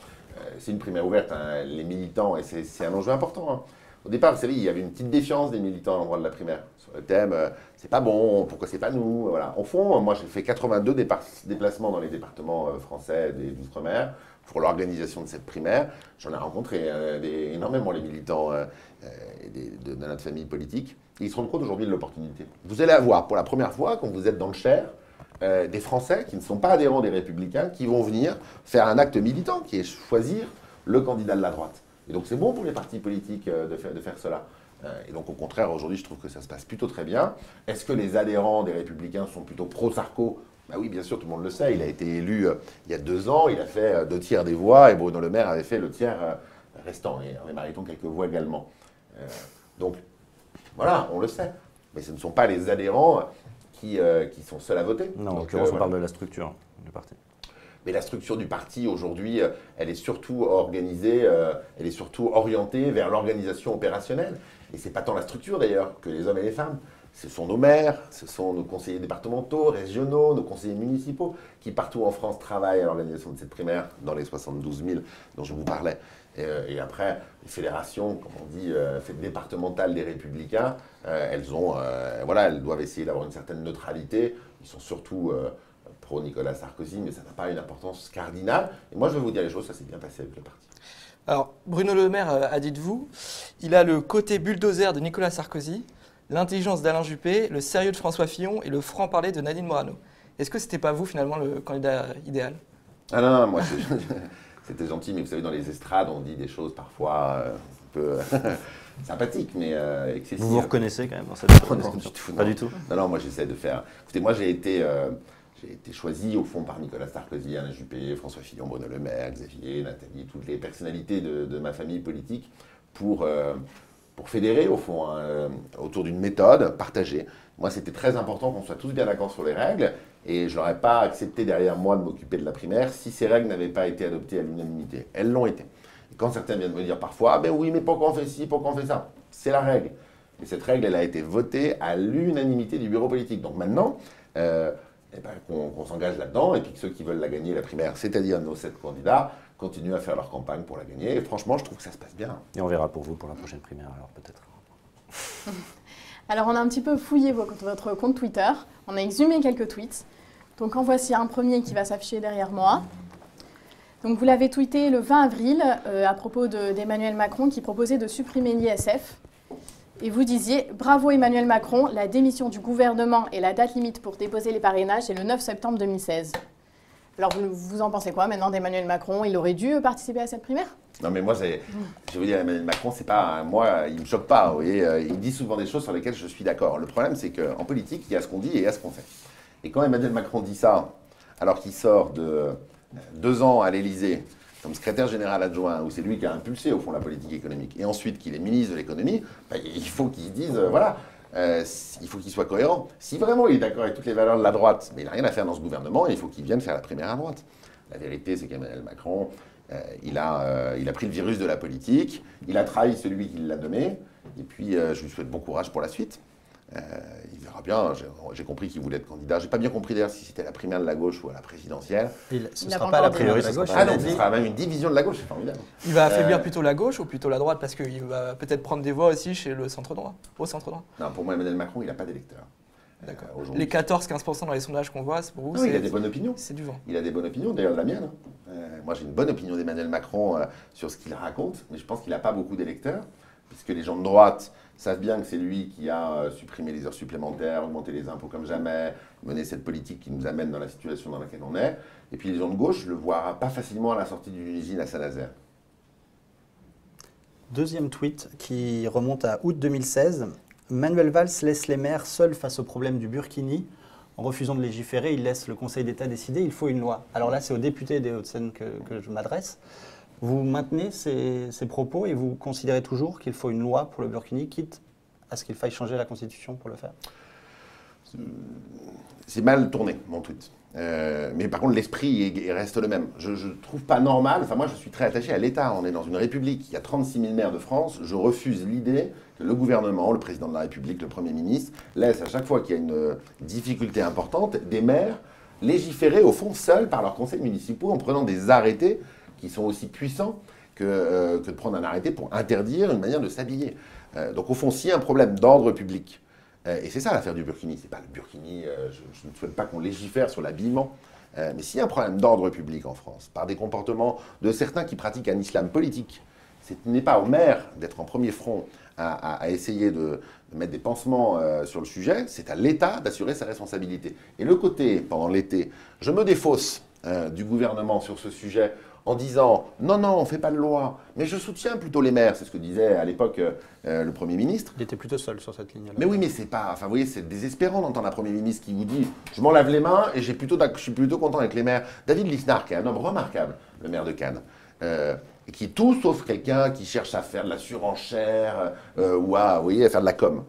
C'est une primaire ouverte, hein, les militants, et c'est un enjeu important. Hein. Au départ, vous savez, il y avait une petite défiance des militants à l'endroit de la primaire. Sur le thème, c'est pas bon, pourquoi c'est pas nous? Voilà. Au fond, moi, j'ai fait 82 déplacements dans les départements français d'outre-mer pour l'organisation de cette primaire. J'en ai rencontré énormément les militants de notre famille politique. Et ils se rendent compte aujourd'hui de l'opportunité. Vous allez avoir, pour la première fois, quand vous êtes dans le Cher, des Français qui ne sont pas adhérents des Républicains, qui vont venir faire un acte militant, qui est choisir le candidat de la droite. Et donc c'est bon pour les partis politiques de faire cela. Et donc au contraire, aujourd'hui, je trouve que ça se passe plutôt très bien. Est-ce que les adhérents des Républicains sont plutôt pro-Sarko? Bah oui, bien sûr, tout le monde le sait. Il a été élu il y a 2 ans, il a fait 2 tiers des voix, et Bruno Le Maire avait fait le tiers restant. Et Henri Mariton, quelques voix également. Donc voilà, on le sait. Mais ce ne sont pas les adhérents qui sont seuls à voter. Non, en l'occurrence, on parle de la structure du parti. Mais la structure du parti, aujourd'hui, elle est surtout organisée, elle est surtout orientée vers l'organisation opérationnelle. Et ce n'est pas tant la structure, d'ailleurs, que les hommes et les femmes. Ce sont nos maires, ce sont nos conseillers départementaux, régionaux, nos conseillers municipaux, qui partout en France travaillent à l'organisation de cette primaire, dans les 72 000 dont je vous parlais. Et après, les fédérations, comme on dit, départementales des Républicains, elles doivent essayer d'avoir une certaine neutralité. Ils sont surtout pro-Nicolas Sarkozy, mais ça n'a pas une importance cardinale. Et moi, je vais vous dire les choses, ça s'est bien passé avec le parti. Alors, Bruno Le Maire a dit de vous, il a le côté bulldozer de Nicolas Sarkozy, l'intelligence d'Alain Juppé, le sérieux de François Fillon et le franc-parler de Nadine Morano. Est-ce que c'était pas vous, finalement, le candidat idéal? Ah non, moi, c'était gentil, mais vous savez, dans les estrades, on dit des choses parfois un peu sympathiques, mais excessives. Vous vous reconnaissez quand même dans cette description? Pas du tout. Non, moi, j'essaie de faire... Écoutez, moi, j'ai été choisi, au fond, par Nicolas Sarkozy, Alain Juppé, François Fillon, Bruno Le Maire, Xavier, Nathalie, toutes les personnalités de ma famille politique pour fédérer, au fond, autour d'une méthode partagée. Moi, c'était très important qu'on soit tous bien d'accord sur les règles, et je n'aurais pas accepté derrière moi de m'occuper de la primaire si ces règles n'avaient pas été adoptées à l'unanimité. Elles l'ont été. Et Quand certains viennent me dire parfois, ah ben oui, mais pourquoi on fait ci, pourquoi on fait ça? C'est la règle. Et cette règle, elle a été votée à l'unanimité du bureau politique. Donc maintenant, qu'on s'engage là-dedans, et puis que ceux qui veulent la gagner, la primaire, c'est-à-dire nos 7 candidats, continuent à faire leur campagne pour la gagner. Et franchement, je trouve que ça se passe bien. Et on verra pour vous pour la prochaine primaire, alors peut-être. Alors on a un petit peu fouillé votre compte Twitter, on a exhumé quelques tweets. Donc en voici un premier qui va s'afficher derrière moi. Donc vous l'avez tweeté le 20 avril à propos d'Emmanuel Macron qui proposait de supprimer l'ISF. Et vous disiez « Bravo Emmanuel Macron, la démission du gouvernement et la date limite pour déposer les parrainages est le 9 septembre 2016 ». Alors vous en pensez quoi maintenant d'Emmanuel Macron? Il aurait dû participer à cette primaire? Non mais moi, je vais vous dire, Emmanuel Macron, c'est pas moi, il me choque pas. Vous voyez, il dit souvent des choses sur lesquelles je suis d'accord. Le problème, c'est qu'en politique, il y a ce qu'on dit et il y a ce qu'on fait. Et quand Emmanuel Macron dit ça, alors qu'il sort de 2 ans à l'Élysée comme secrétaire général adjoint, où c'est lui qui a impulsé au fond la politique économique, et ensuite qu'il est ministre de l'économie, ben, il faut qu'il se dise, voilà, il faut qu'il soit cohérent. Si vraiment il est d'accord avec toutes les valeurs de la droite, mais il n'a rien à faire dans ce gouvernement, il faut qu'il vienne faire la primaire à droite. La vérité, c'est qu'Emmanuel Macron, il a pris le virus de la politique, il a trahi celui qui l'a nommé, et puis je lui souhaite bon courage pour la suite. Il verra bien, j'ai compris qu'il voulait être candidat. J'ai pas bien compris d'ailleurs si c'était la primaire de la gauche ou à la présidentielle. Ce ne sera pas la primaire de la gauche. Ah non, ce sera même une division de la gauche, c'est formidable. Il va affaiblir plutôt la gauche ou plutôt la droite? Parce qu'il va peut-être prendre des voix aussi chez le centre droit, au centre droit. Non, pour moi, Emmanuel Macron, il n'a pas d'électeurs. D'accord. Les 14-15% dans les sondages qu'on voit, c'est pour vous, oui, il a des bonnes opinions. C'est du vent. Il a des bonnes opinions, d'ailleurs la mienne. Moi, j'ai une bonne opinion d'Emmanuel Macron sur ce qu'il raconte, mais je pense qu'il n'a pas beaucoup d'électeurs, puisque les gens de droite savent bien que c'est lui qui a supprimé les heures supplémentaires, augmenté les impôts comme jamais, mené cette politique qui nous amène dans la situation dans laquelle on est. Et puis les gens de gauche ne le voient pas facilement à la sortie d'une usine à Saint-Nazaire. Deuxième tweet qui remonte à août 2016. Manuel Valls laisse les maires seuls face au problème du burkini. En refusant de légiférer, il laisse le Conseil d'État décider. Il faut une loi. Alors là, c'est aux députés des Hauts-de-Seine que je m'adresse. Vous maintenez ces propos et vous considérez toujours qu'il faut une loi pour le burkini, quitte à ce qu'il faille changer la Constitution pour le faire? C'est mal tourné, mon tweet. Mais par contre, l'esprit reste le même. Je ne trouve pas normal, enfin moi je suis très attaché à l'État, on est dans une république, il y a 36 000 maires de France, je refuse l'idée que le gouvernement, le président de la République, le Premier ministre, laisse à chaque fois qu'il y a une difficulté importante, des maires légiférer au fond seuls par leurs conseils municipaux en prenant des arrêtés qui sont aussi puissants que de prendre un arrêté pour interdire une manière de s'habiller. Donc au fond, s'il y a un problème d'ordre public, et c'est ça l'affaire du burkini, c'est pas le burkini, je ne souhaite pas qu'on légifère sur l'habillement, mais s'il y a un problème d'ordre public en France, par des comportements de certains qui pratiquent un islam politique, ce n'est pas au maire d'être en premier front à essayer de mettre des pansements sur le sujet, c'est à l'État d'assurer sa responsabilité. Et le côté, pendant l'été, je me défausse du gouvernement sur ce sujet en disant « Non, non, on ne fait pas de loi, mais je soutiens plutôt les maires », c'est ce que disait à l'époque le Premier ministre. Il était plutôt seul sur cette ligne-là. Mais oui, mais c'est pas... Enfin, vous voyez, c'est désespérant d'entendre un Premier ministre qui vous dit « Je m'en lave les mains et je suis plutôt content avec les maires ». David Lisnard, qui est un homme remarquable, le maire de Cannes, et qui est tout sauf quelqu'un qui cherche à faire de la surenchère ou à, vous voyez, à faire de la com.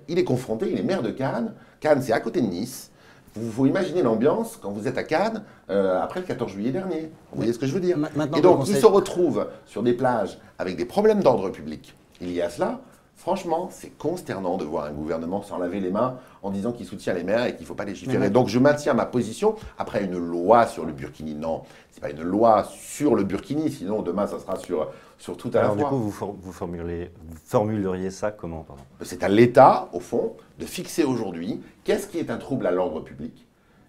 Il est confronté, il est maire de Cannes. Cannes, c'est à côté de Nice. Il faut imaginer l'ambiance quand vous êtes à Cannes après le 14 juillet dernier. Vous voyez ce que je veux dire? Et donc, il se retrouve sur des plages avec des problèmes d'ordre public. Il y a cela. Franchement, c'est consternant de voir un gouvernement s'en laver les mains en disant qu'il soutient les maires et qu'il ne faut pas légiférer. Donc, je maintiens ma position. Après, une loi sur le burkini, non. Ce n'est pas une loi sur le burkini, sinon demain, ça sera sur tout à la fois. Alors, du coup, vous formuleriez ça comment, pardon? C'est à l'État, au fond, de fixer aujourd'hui qu'est-ce qui est un trouble à l'ordre public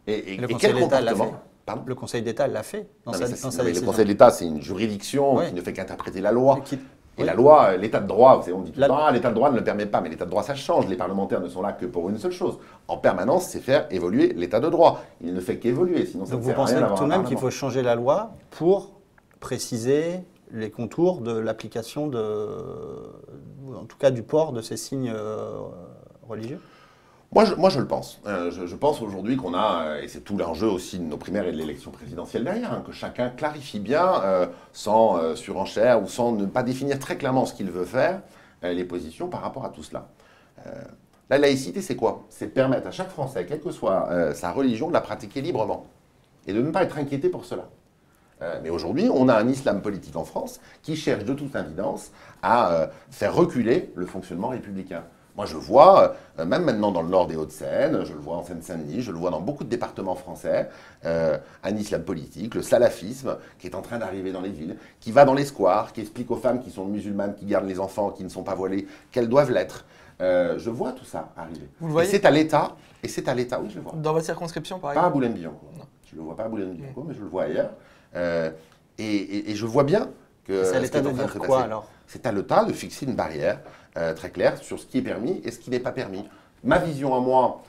et quel comportement. Pardon ? Le Conseil d'État l'a fait dans sa décision. Le Conseil d'État, c'est une juridiction qui ne fait qu'interpréter la loi. Et la loi, l'état de droit, vous savez, on dit tout le temps, l'état de droit ne le permet pas, mais l'état de droit, ça change. Les parlementaires ne sont là que pour une seule chose. En permanence, c'est faire évoluer l'état de droit. Il ne fait qu'évoluer, sinon ça ne sert à rien. Donc vous pensez tout de même qu'il faut faut changer la loi pour préciser les contours de l'application en tout cas du port de ces signes religieux? Moi, je le pense. Je pense aujourd'hui qu'on a, et c'est tout l'enjeu aussi de nos primaires et de l'élection présidentielle derrière, que chacun clarifie bien, sans surenchère ou sans ne pas définir très clairement ce qu'il veut faire, les positions par rapport à tout cela. La laïcité, c'est quoi? C'est permettre à chaque Français, quelle que soit sa religion, de la pratiquer librement et de ne pas être inquiété pour cela. Mais aujourd'hui, on a un islam politique en France qui cherche de toute évidence à faire reculer le fonctionnement républicain. Moi, je vois, même maintenant dans le nord des Hauts-de-Seine, je le vois en Seine-Saint-Denis, je le vois dans beaucoup de départements français, un islam politique, le salafisme, qui est en train d'arriver dans les villes, qui va dans les squares, qui explique aux femmes qui sont musulmanes, qui gardent les enfants, qui ne sont pas voilées, qu'elles doivent l'être. Je vois tout ça arriver. Vous le voyez ? Et c'est à l'État, oui, je le vois. Dans votre circonscription, par Pas à exemple? Boulogne-Billancourt. Je ne le vois pas à Boulogne-Billancourt, mais je le vois ailleurs. Et je vois bien que... C'est à l'État de dire quoi alors? C'est à l'État de fixer une barrière très claire sur ce qui est permis et ce qui n'est pas permis. Ma vision à moi,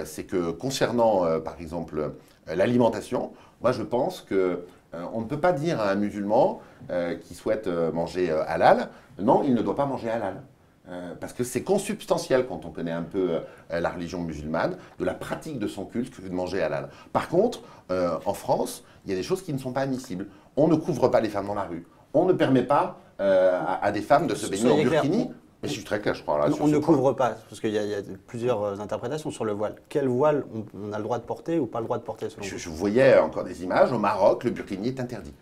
c'est que concernant, par exemple, l'alimentation, moi je pense qu'on ne peut pas dire à un musulman qui souhaite manger halal, non, il ne doit pas manger halal. Parce que c'est consubstantiel quand on connaît un peu la religion musulmane, de la pratique de son culte que de manger halal. Par contre, en France, il y a des choses qui ne sont pas admissibles. On ne couvre pas les femmes dans la rue. On ne permet pas à des femmes de se baigner en burkini. Mais je suis très clair, je crois. Là, on ne couvre pas, parce qu'il y a plusieurs interprétations sur le voile. Quel voile on a le droit de porter ou pas le droit de porter selon vous? Je voyais encore des images. Au Maroc, le burkini est interdit.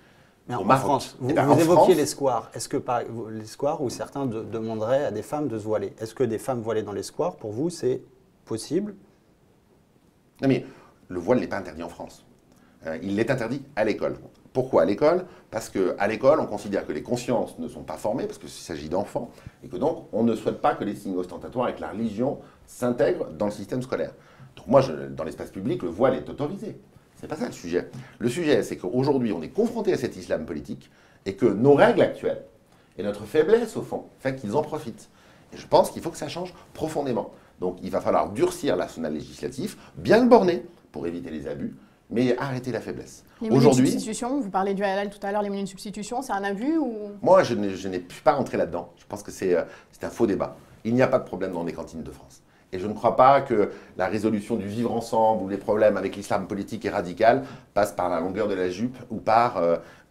Mais en France, vous évoquiez les squares. Est-ce que les squares où certains demanderaient à des femmes de se voiler? Est-ce que des femmes voilées dans les squares, pour vous, c'est possible? Non, mais le voile n'est pas interdit en France. Il est interdit à l'école. Pourquoi à l'école? Parce qu'à l'école, on considère que les consciences ne sont pas formées, parce qu'il s'agit d'enfants, et que donc on ne souhaite pas que les signes ostentatoires avec la religion s'intègrent dans le système scolaire. Donc moi, dans l'espace public, le voile est autorisé. C'est pas ça le sujet. Le sujet, c'est qu'aujourd'hui, on est confronté à cet islam politique et que nos règles actuelles et notre faiblesse, au fond, fait qu'ils en profitent. Et je pense qu'il faut que ça change profondément. Donc il va falloir durcir l'arsenal législatif, bien le borner pour éviter les abus, mais arrêter la faiblesse. Les menus de substitution, vous parlez du halal tout à l'heure, les menus de substitution, c'est un abus ou... Moi, je n'ai pas rentré là-dedans. Je pense que c'est un faux débat. Il n'y a pas de problème dans les cantines de France. Et je ne crois pas que la résolution du vivre ensemble ou les problèmes avec l'islam politique et radical passent par la longueur de la jupe ou par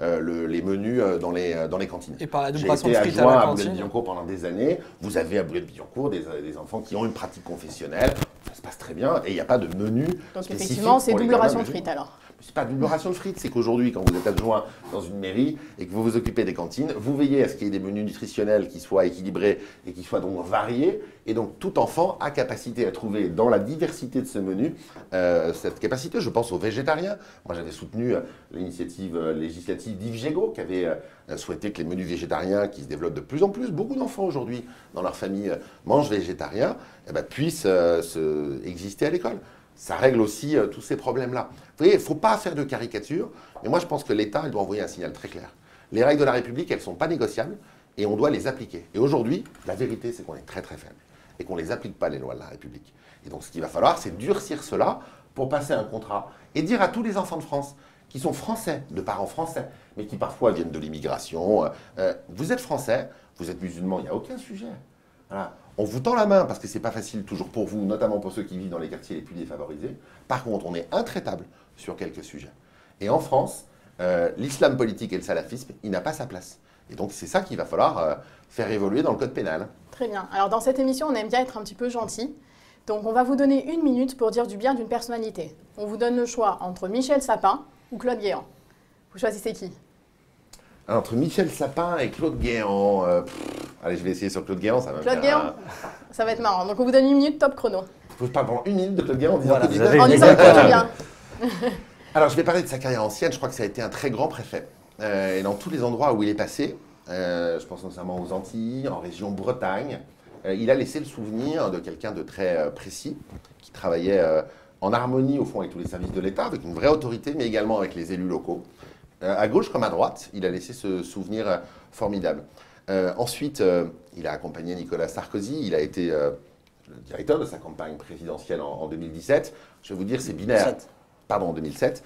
les menus dans les cantines. Et par la double ration de frites à la cantine. J'ai été adjoint à Boulogne-Billancourt pendant des années. Vous avez à Boulogne-Billancourt des enfants qui ont une pratique confessionnelle. Ça se passe très bien et il n'y a pas de menu Donc spécifique effectivement, c'est pour les double ration gamins de frites alors. C'est pas double ration de frites, c'est qu'aujourd'hui, quand vous êtes adjoint dans une mairie et que vous vous occupez des cantines, vous veillez à ce qu'il y ait des menus nutritionnels qui soient équilibrés et qui soient donc variés. Et donc, tout enfant a capacité à trouver dans la diversité de ce menu cette capacité. Je pense aux végétariens. Moi, j'avais soutenu l'initiative législative d'Yves Gégaud qui avait souhaité que les menus végétariens, qui se développent de plus en plus, beaucoup d'enfants aujourd'hui dans leur famille mangent végétarien, puissent exister à l'école. Ça règle aussi tous ces problèmes-là. Vous voyez, il ne faut pas faire de caricature, mais moi je pense que l'État doit envoyer un signal très clair. Les règles de la République, elles ne sont pas négociables et on doit les appliquer. Et aujourd'hui, la vérité, c'est qu'on est très très faible et qu'on ne les applique pas, les lois de la République. Et donc ce qu'il va falloir, c'est durcir cela pour passer un contrat et dire à tous les enfants de France qui sont français, de parents français, mais qui parfois viennent de l'immigration, vous êtes français, vous êtes musulman, il n'y a aucun sujet. Voilà. On vous tend la main parce que ce n'est pas facile toujours pour vous, notamment pour ceux qui vivent dans les quartiers les plus défavorisés. Par contre, on est intraitable sur quelques sujets. Et en France, l'islam politique et le salafisme, il n'a pas sa place. Et donc c'est ça qu'il va falloir faire évoluer dans le code pénal. Très bien. Alors dans cette émission, on aime bien être un petit peu gentil. Donc on va vous donner 1 minute pour dire du bien d'une personnalité. On vous donne le choix entre Michel Sapin ou Claude Guéant. Vous choisissez qui? Entre Michel Sapin et Claude Guéant, allez, je vais essayer sur Claude Guéant, ça va Claude Guéant, ça va être marrant. Donc on vous donne 1 minute, top chrono. Faut que je parle pendant 1 minute de Claude Guéant en disant Voilà, que vous avez En disant que du bien. Alors je vais parler de sa carrière ancienne, je crois que ça a été un très grand préfet. Et dans tous les endroits où il est passé, je pense notamment aux Antilles, en région Bretagne, il a laissé le souvenir de quelqu'un de très précis, qui travaillait en harmonie au fond avec tous les services de l'État, avec une vraie autorité, mais également avec les élus locaux. À gauche comme à droite, il a laissé ce souvenir formidable. Ensuite, il a accompagné Nicolas Sarkozy, il a été le directeur de sa campagne présidentielle en 2017. Je vais vous dire, c'est binaire. 2007. Pardon, en 2007.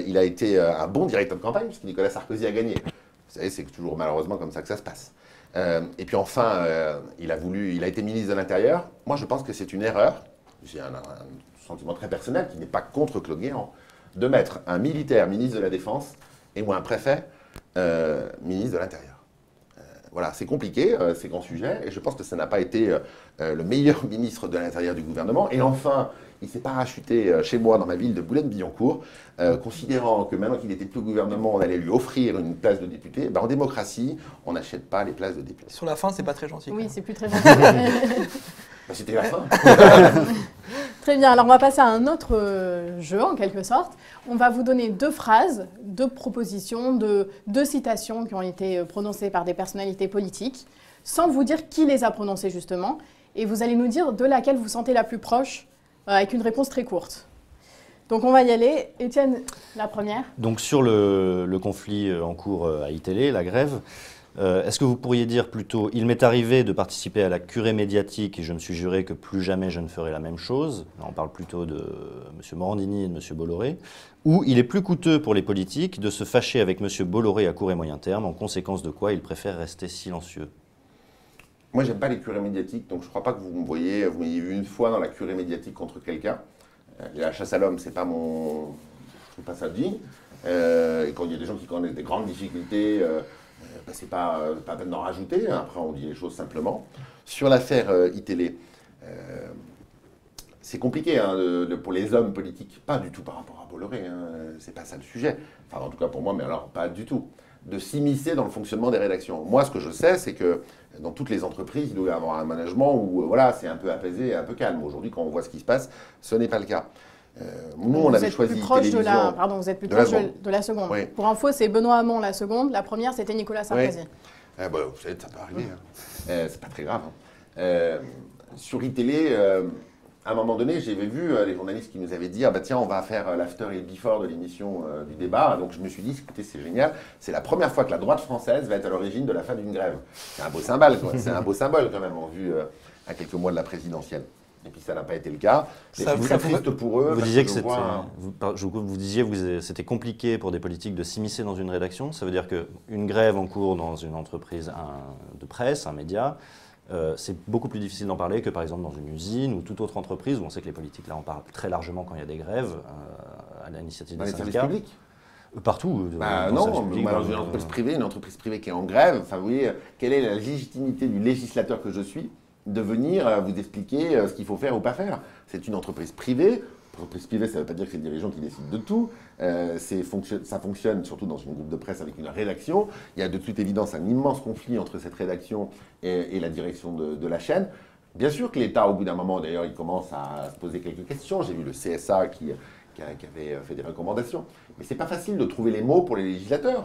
Il a été un bon directeur de campagne, puisque Nicolas Sarkozy a gagné. Vous savez, c'est toujours malheureusement comme ça que ça se passe. Et puis enfin, il a été ministre de l'Intérieur. Moi, je pense que c'est une erreur. J'ai un sentiment très personnel qui n'est pas contre Claude Guéant, de mettre un militaire ministre de la Défense et moi un préfet ministre de l'Intérieur. Voilà, c'est compliqué, ces grands sujets, et je pense que ça n'a pas été le meilleur ministre de l'Intérieur du gouvernement. Et enfin, il s'est parachuté chez moi dans ma ville de Boulogne-Billancourt, considérant que maintenant qu'il n'était plus au gouvernement, on allait lui offrir une place de député. Ben, en démocratie, on n'achète pas les places de député. Sur la fin, c'est pas très gentil. Oui, c'est plus très gentil. Ben, c'était la fin. Très bien, alors on va passer à un autre jeu en quelque sorte. On va vous donner 2 phrases, 2 propositions, 2 citations qui ont été prononcées par des personnalités politiques, sans vous dire qui les a prononcées justement. Et vous allez nous dire de laquelle vous sentez la plus proche, avec une réponse très courte. Donc on va y aller. Étienne, la première. Donc sur le conflit en cours à ITélé, la grève, est-ce que vous pourriez dire plutôt « Il m'est arrivé de participer à la curée médiatique et je me suis juré que plus jamais je ne ferai la même chose ». Là, on parle plutôt de M. Morandini et de M. Bolloré. Ou « Il est plus coûteux pour les politiques de se fâcher avec M. Bolloré à court et moyen terme, en conséquence de quoi ils préfèrent rester silencieux ». Moi, j'aime pas les curées médiatiques, donc je crois pas que vous m'ayez vu une fois dans la curée médiatique contre quelqu'un. La chasse à l'homme, c'est pas mon... Je trouve pas ça digne. Et quand il y a des gens qui connaissent des grandes difficultés, ben, c'est pas peine d'en rajouter. Après, on dit les choses simplement. Sur l'affaire ITélé, c'est compliqué hein, pour les hommes politiques, pas du tout par rapport à Bolloré, hein, c'est pas ça le sujet. Enfin, en tout cas pour moi, mais alors pas du tout. De s'immiscer dans le fonctionnement des rédactions. Moi, ce que je sais, c'est que dans toutes les entreprises, il doit y avoir un management où voilà, c'est un peu apaisé, un peu calme. Aujourd'hui, quand on voit ce qui se passe, ce n'est pas le cas. Nous, on avait choisi télévision. Vous êtes plus proche de la seconde. Oui. Pour info, c'est Benoît Hamon la seconde. La première, c'était Nicolas Sarkozy. Oui. Bah, vous savez, ça peut arriver. Hein. C'est pas très grave. Hein. Sur ITélé, à un moment donné, j'avais vu les journalistes qui nous avaient dit « Ah bah tiens, on va faire l'after et le before de l'émission du débat ». Donc je me suis dit « Écoutez, c'est génial. C'est la première fois que la droite française va être à l'origine de la fin d'une grève. » C'est un beau symbole, quoi. C'est un beau symbole quand même, en vue à quelques mois de la présidentielle. Et puis ça n'a pas été le cas. C'est très triste pour eux. Vous disiez que c'était compliqué pour des politiques de s'immiscer dans une rédaction. Ça veut dire qu'une grève en cours dans une entreprise de presse, un média, c'est beaucoup plus difficile d'en parler que par exemple dans une usine ou toute autre entreprise où on sait que les politiques, là on parle très largement quand il y a des grèves à l'initiative des syndicats. Services publics. Partout. Non, dans une entreprise privée qui est en grève, enfin, vous voyez, quelle est la légitimité du législateur que je suis de venir vous expliquer ce qu'il faut faire ou pas faire. C'est une entreprise privée. Entreprise privée, ça ne veut pas dire que c'est le dirigeant qui décide de tout. Ça fonctionne surtout dans une groupe de presse avec une rédaction. Il y a de toute évidence un immense conflit entre cette rédaction et la direction de la chaîne. Bien sûr que l'État, au bout d'un moment, d'ailleurs, il commence à se poser quelques questions. J'ai vu le CSA qui avait fait des recommandations. Mais c'est pas facile de trouver les mots pour les législateurs,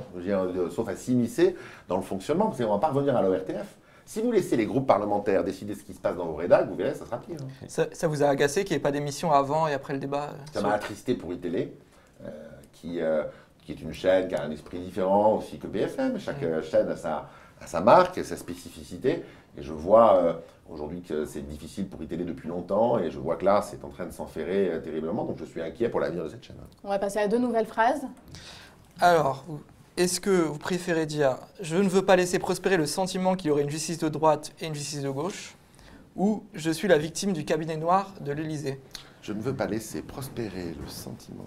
sauf à s'immiscer dans le fonctionnement, parce qu'on ne va pas revenir à l'ORTF. Si vous laissez les groupes parlementaires décider ce qui se passe dans vos rédacs, vous verrez, ça sera pire. Ça vous a agacé qu'il n'y ait pas d'émission avant et après le débat Ça m'a attristé pour ITélé, qui est une chaîne qui a un esprit différent aussi que BFM. Chaque chaîne a sa marque, sa spécificité. Et je vois aujourd'hui que c'est difficile pour ITélé depuis longtemps. Et je vois que là, c'est en train de s'enferrer terriblement. Donc je suis inquiet pour l'avenir de cette chaîne. On va passer à 2 nouvelles phrases. Alors, est-ce que vous préférez dire « Je ne veux pas laisser prospérer le sentiment qu'il y aurait une justice de droite et une justice de gauche » ou « Je suis la victime du cabinet noir de l'Élysée ». Je ne veux pas laisser prospérer le sentiment.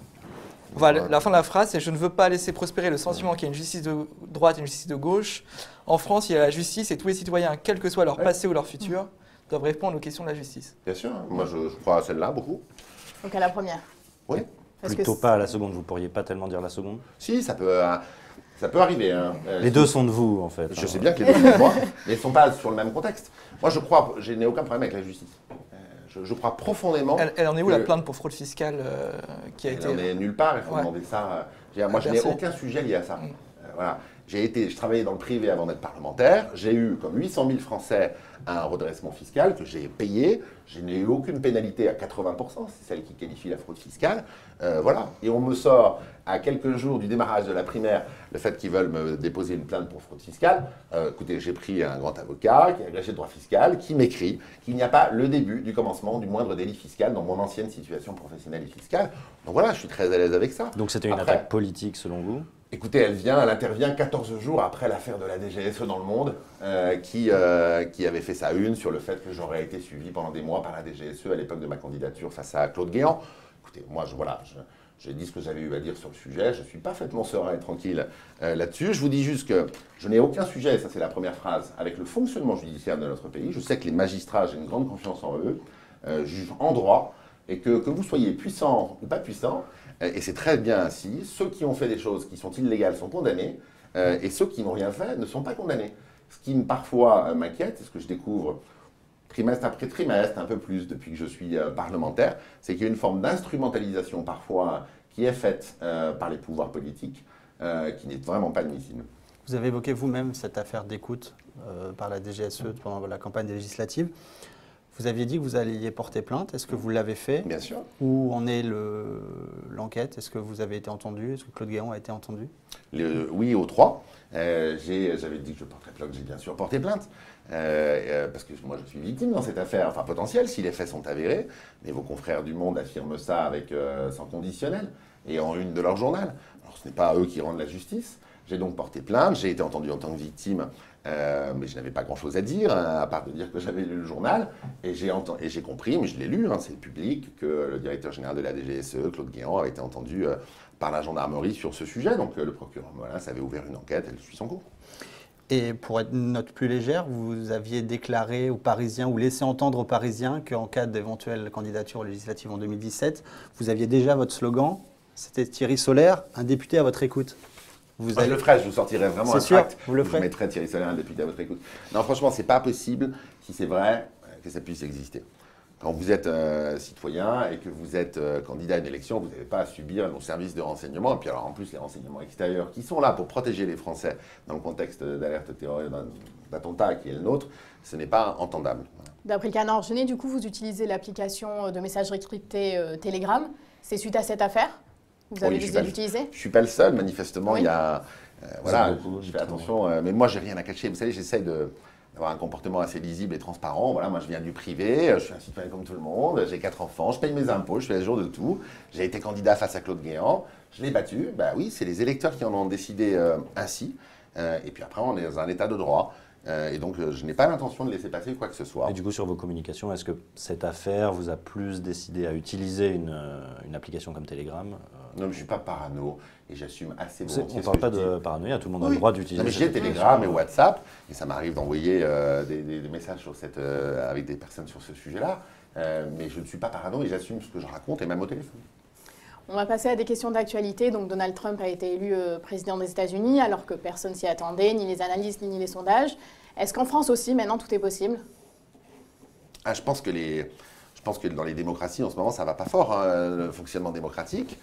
Voilà, la fin de la phrase, c'est « Je ne veux pas laisser prospérer le sentiment qu'il y a une justice de droite et une justice de gauche. En France, il y a la justice et tous les citoyens, quel que soit leur passé ou leur futur, doivent répondre aux questions de la justice. » Bien sûr, moi je crois à celle-là beaucoup. Donc à la première. Oui. Plutôt pas à la seconde, vous ne pourriez pas tellement dire la seconde? Si, ça peut arriver. Hein. Les deux sont de vous, en fait. Je sais bien que les deux sont de moi, mais ils ne sont pas sur le même contexte. Moi, je n'ai aucun problème avec la justice. Je crois profondément... Elle en est où la plainte pour fraude fiscale qui a été... Elle n'en est nulle part, il faut demander ça. Moi, je n'ai aucun sujet lié à ça. Voilà. Je travaillais dans le privé avant d'être parlementaire. J'ai eu, comme 800 000 Français, un redressement fiscal que j'ai payé. Je n'ai eu aucune pénalité à 80%, c'est celle qui qualifie la fraude fiscale. Voilà. Et on me sort, à quelques jours du démarrage de la primaire, le fait qu'ils veulent me déposer une plainte pour fraude fiscale. Écoutez, j'ai pris un grand avocat qui est agrégé de droit fiscal, qui m'écrit qu'il n'y a pas le début du commencement du moindre délit fiscal dans mon ancienne situation professionnelle et fiscale. Donc voilà, je suis très à l'aise avec ça. Donc c'était une attaque politique, selon vous? Écoutez, elle intervient 14 jours après l'affaire de la DGSE dans Le Monde, qui avait fait sa une sur le fait que j'aurais été suivi pendant des mois par la DGSE à l'époque de ma candidature face à Claude Guéant. Écoutez, moi, J'ai dit ce que j'avais eu à dire sur le sujet. Je suis parfaitement serein et tranquille là-dessus. Je vous dis juste que je n'ai aucun sujet, ça c'est la première phrase, avec le fonctionnement judiciaire de notre pays. Je sais que les magistrats, j'ai une grande confiance en eux, jugent en droit, et que vous soyez puissant ou pas puissant, et c'est très bien ainsi, ceux qui ont fait des choses qui sont illégales sont condamnés, et ceux qui n'ont rien fait ne sont pas condamnés. Ce qui parfois m'inquiète, c'est ce que je découvre trimestre après trimestre, un peu plus depuis que je suis parlementaire, c'est qu'il y a une forme d'instrumentalisation parfois qui est faite par les pouvoirs politiques, qui n'est vraiment pas admissible. Vous avez évoqué vous-même cette affaire d'écoute par la DGSE pendant la campagne législative. Vous aviez dit que vous alliez porter plainte. Est-ce que vous l'avez fait? Bien sûr. Où en est l'enquête? Est-ce que vous avez été entendu? Est-ce que Claude Guéant a été entendu? Oui, aux 3. J'avais dit que je porterais plainte. J'ai bien sûr porté plainte. Parce que moi, je suis victime dans cette affaire. Enfin, potentielle, si les faits sont avérés. Mais vos confrères du Monde affirment ça avec sans conditionnel et en une de leur journal. Alors, ce n'est pas eux qui rendent la justice. J'ai donc porté plainte. J'ai été entendu en tant que victime. Mais je n'avais pas grand-chose à dire, hein, à part de dire que j'avais lu le journal. Et j'ai compris, mais je l'ai lu, hein, c'est public, que le directeur général de la DGSE, Claude Guéant, avait été entendu par la gendarmerie sur ce sujet. Donc le procureur Molins avait ouvert une enquête, elle suit son cours. Et pour être une note plus légère, vous aviez déclaré aux Parisiens, ou laissé entendre aux Parisiens, qu'en cas d'éventuelle candidature aux législatives en 2017, vous aviez déjà votre slogan, c'était Thierry Solaire, un député à votre écoute. Je le ferai, je vous sortirai vraiment un tract. Vous le ferez. Je mettrai Thierry Solaire, un député à votre écoute. Non, franchement, c'est pas possible, si c'est vrai, que ça puisse exister. Quand vous êtes citoyen et que vous êtes candidat à une élection, vous n'avez pas à subir nos services de renseignement. Et puis alors, en plus, les renseignements extérieurs qui sont là pour protéger les Français dans le contexte d'alerte terroriste, d'attentat qui est le nôtre, ce n'est pas entendable. Voilà. D'après le Canard enchaîné, du coup, vous utilisez l'application de messagerie cryptée Telegram. C'est suite à cette affaire? Vous avez décidé d'utiliser? Je ne suis pas le seul, manifestement. Oui. Il y a... voilà, beaucoup, je fais attention. Mais moi, j'ai rien à cacher. Vous savez, j'essaye d'avoir un comportement assez lisible et transparent. Voilà, moi, je viens du privé, je suis un citoyen comme tout le monde, j'ai 4 enfants, je paye mes impôts, je suis à jour de tout. J'ai été candidat face à Claude Guéant, je l'ai battu. Bah oui, c'est les électeurs qui en ont décidé ainsi. Et puis après, on est dans un état de droit. Et donc, je n'ai pas l'intention de laisser passer quoi que ce soit. Et du coup, sur vos communications, est-ce que cette affaire vous a plus décidé à utiliser une application comme Telegram Non, mais je ne suis pas parano et j'assume assez volontiers. On ne parle pas de paranoïa, tout le monde a le droit d'utiliser. Mais j'ai Telegram et WhatsApp, et ça m'arrive d'envoyer des messages sur avec des personnes sur ce sujet-là. Mais je ne suis pas parano et j'assume ce que je raconte, et même au téléphone. On va passer à des questions d'actualité. Donc Donald Trump a été élu président des États-Unis alors que personne s'y attendait, ni les analystes, ni les sondages. Est-ce qu'en France aussi, maintenant, tout est possible? Je pense que dans les démocraties, en ce moment, ça ne va pas fort, hein, le fonctionnement démocratique.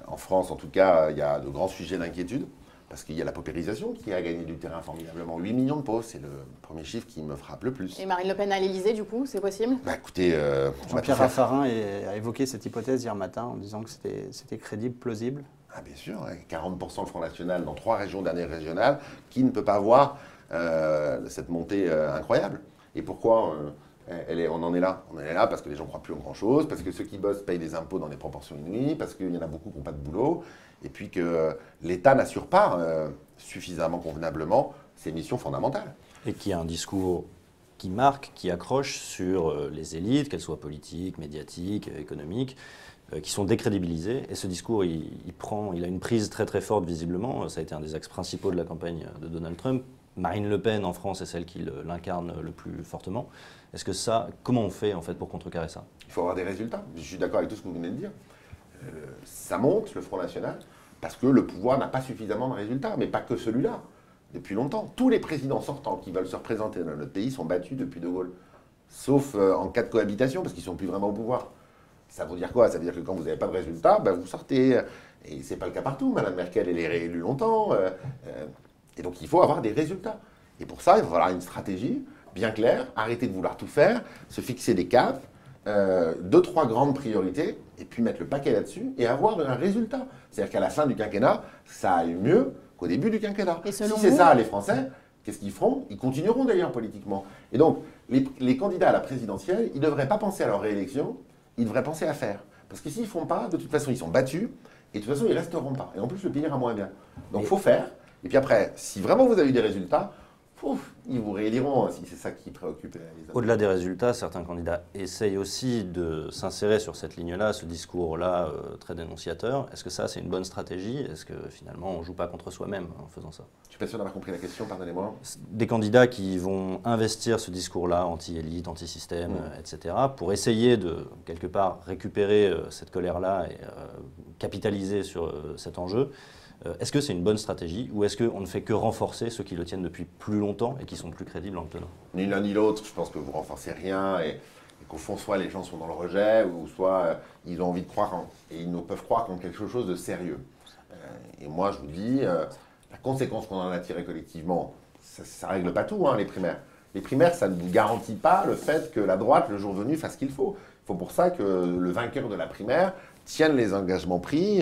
En France, en tout cas, il y a de grands sujets d'inquiétude, parce qu'il y a la paupérisation qui a gagné du terrain formidablement. 8 millions de pauvres, c'est le premier chiffre qui me frappe le plus. Et Marine Le Pen à l'Élysée, du coup, c'est possible? Bah, écoutez, Jean-Pierre Raffarin a évoqué cette hypothèse hier matin en disant que c'était crédible, plausible. Ah, bien sûr, hein, 40% le Front National dans 3 régions dernières régionales, qui ne peut pas voir cette montée incroyable. Et pourquoi on en est là? On en est là parce que les gens ne croient plus en grand-chose, parce que ceux qui bossent payent des impôts dans des proportions inouïes, parce qu'il y en a beaucoup qui n'ont pas de boulot, et puis que l'État n'assure pas suffisamment convenablement ses missions fondamentales. Et qu'il y a un discours qui marque, qui accroche sur les élites, qu'elles soient politiques, médiatiques, économiques, qui sont décrédibilisées. Et ce discours, il a une prise très très forte visiblement. Ça a été un des axes principaux de la campagne de Donald Trump. Marine Le Pen en France est celle qui l'incarne le plus fortement. Est-ce que comment on fait en fait pour contrecarrer ça? Il faut avoir des résultats. Je suis d'accord avec tout ce que vous venez de dire. Ça monte, le Front National, parce que le pouvoir n'a pas suffisamment de résultats, mais pas que celui-là. Depuis longtemps, tous les présidents sortants qui veulent se représenter dans notre pays sont battus depuis De Gaulle. Sauf en cas de cohabitation, parce qu'ils ne sont plus vraiment au pouvoir. Ça veut dire quoi? Ça veut dire que quand vous n'avez pas de résultats, vous sortez. Et ce n'est pas le cas partout. Madame Merkel, elle est réélue longtemps. Et donc, il faut avoir des résultats. Et pour ça, il va falloir une stratégie bien claire, arrêter de vouloir tout faire, se fixer des caps, 2-3 grandes priorités, et puis mettre le paquet là-dessus et avoir un résultat. C'est-à-dire qu'à la fin du quinquennat, ça aille mieux qu'au début du quinquennat. Et si c'est ça, les Français, qu'est-ce qu'ils feront? Ils continueront d'ailleurs politiquement. Et donc, les candidats à la présidentielle, ils ne devraient pas penser à leur réélection, ils devraient penser à faire. Parce que s'ils ne font pas, de toute façon, ils sont battus, et de toute façon, ils ne resteront pas. Et en plus, le pays ira moins bien. Donc, il faut faire. Et puis après, si vraiment vous avez eu des résultats, ils vous rééliront si c'est ça qui préoccupe les hommes. Au-delà des résultats, certains candidats essayent aussi de s'insérer sur cette ligne-là, ce discours-là très dénonciateur. Est-ce que ça, c'est une bonne stratégie? Est-ce que finalement, on ne joue pas contre soi-même en faisant ça? Je suis pas sûr d'avoir compris la question, pardonnez-moi. Des candidats qui vont investir ce discours-là, anti-élite, anti-système, etc., pour essayer de, quelque part, récupérer cette colère-là et capitaliser sur cet enjeu. Est-ce que c'est une bonne stratégie ou est-ce qu'on ne fait que renforcer ceux qui le tiennent depuis plus longtemps et qui sont plus crédibles en le tenant? Ni l'un ni l'autre, je pense que vous renforcez rien et qu'au fond, soit les gens sont dans le rejet ou soit ils ont envie de croire et ils ne peuvent croire qu'en quelque chose de sérieux. Et moi, je vous dis, la conséquence qu'on en a tirée collectivement, ça ne règle pas tout, hein, les primaires. Les primaires, ça ne vous garantit pas le fait que la droite, le jour venu, fasse ce qu'il faut. Il faut pour ça que le vainqueur de la primaire tienne les engagements pris.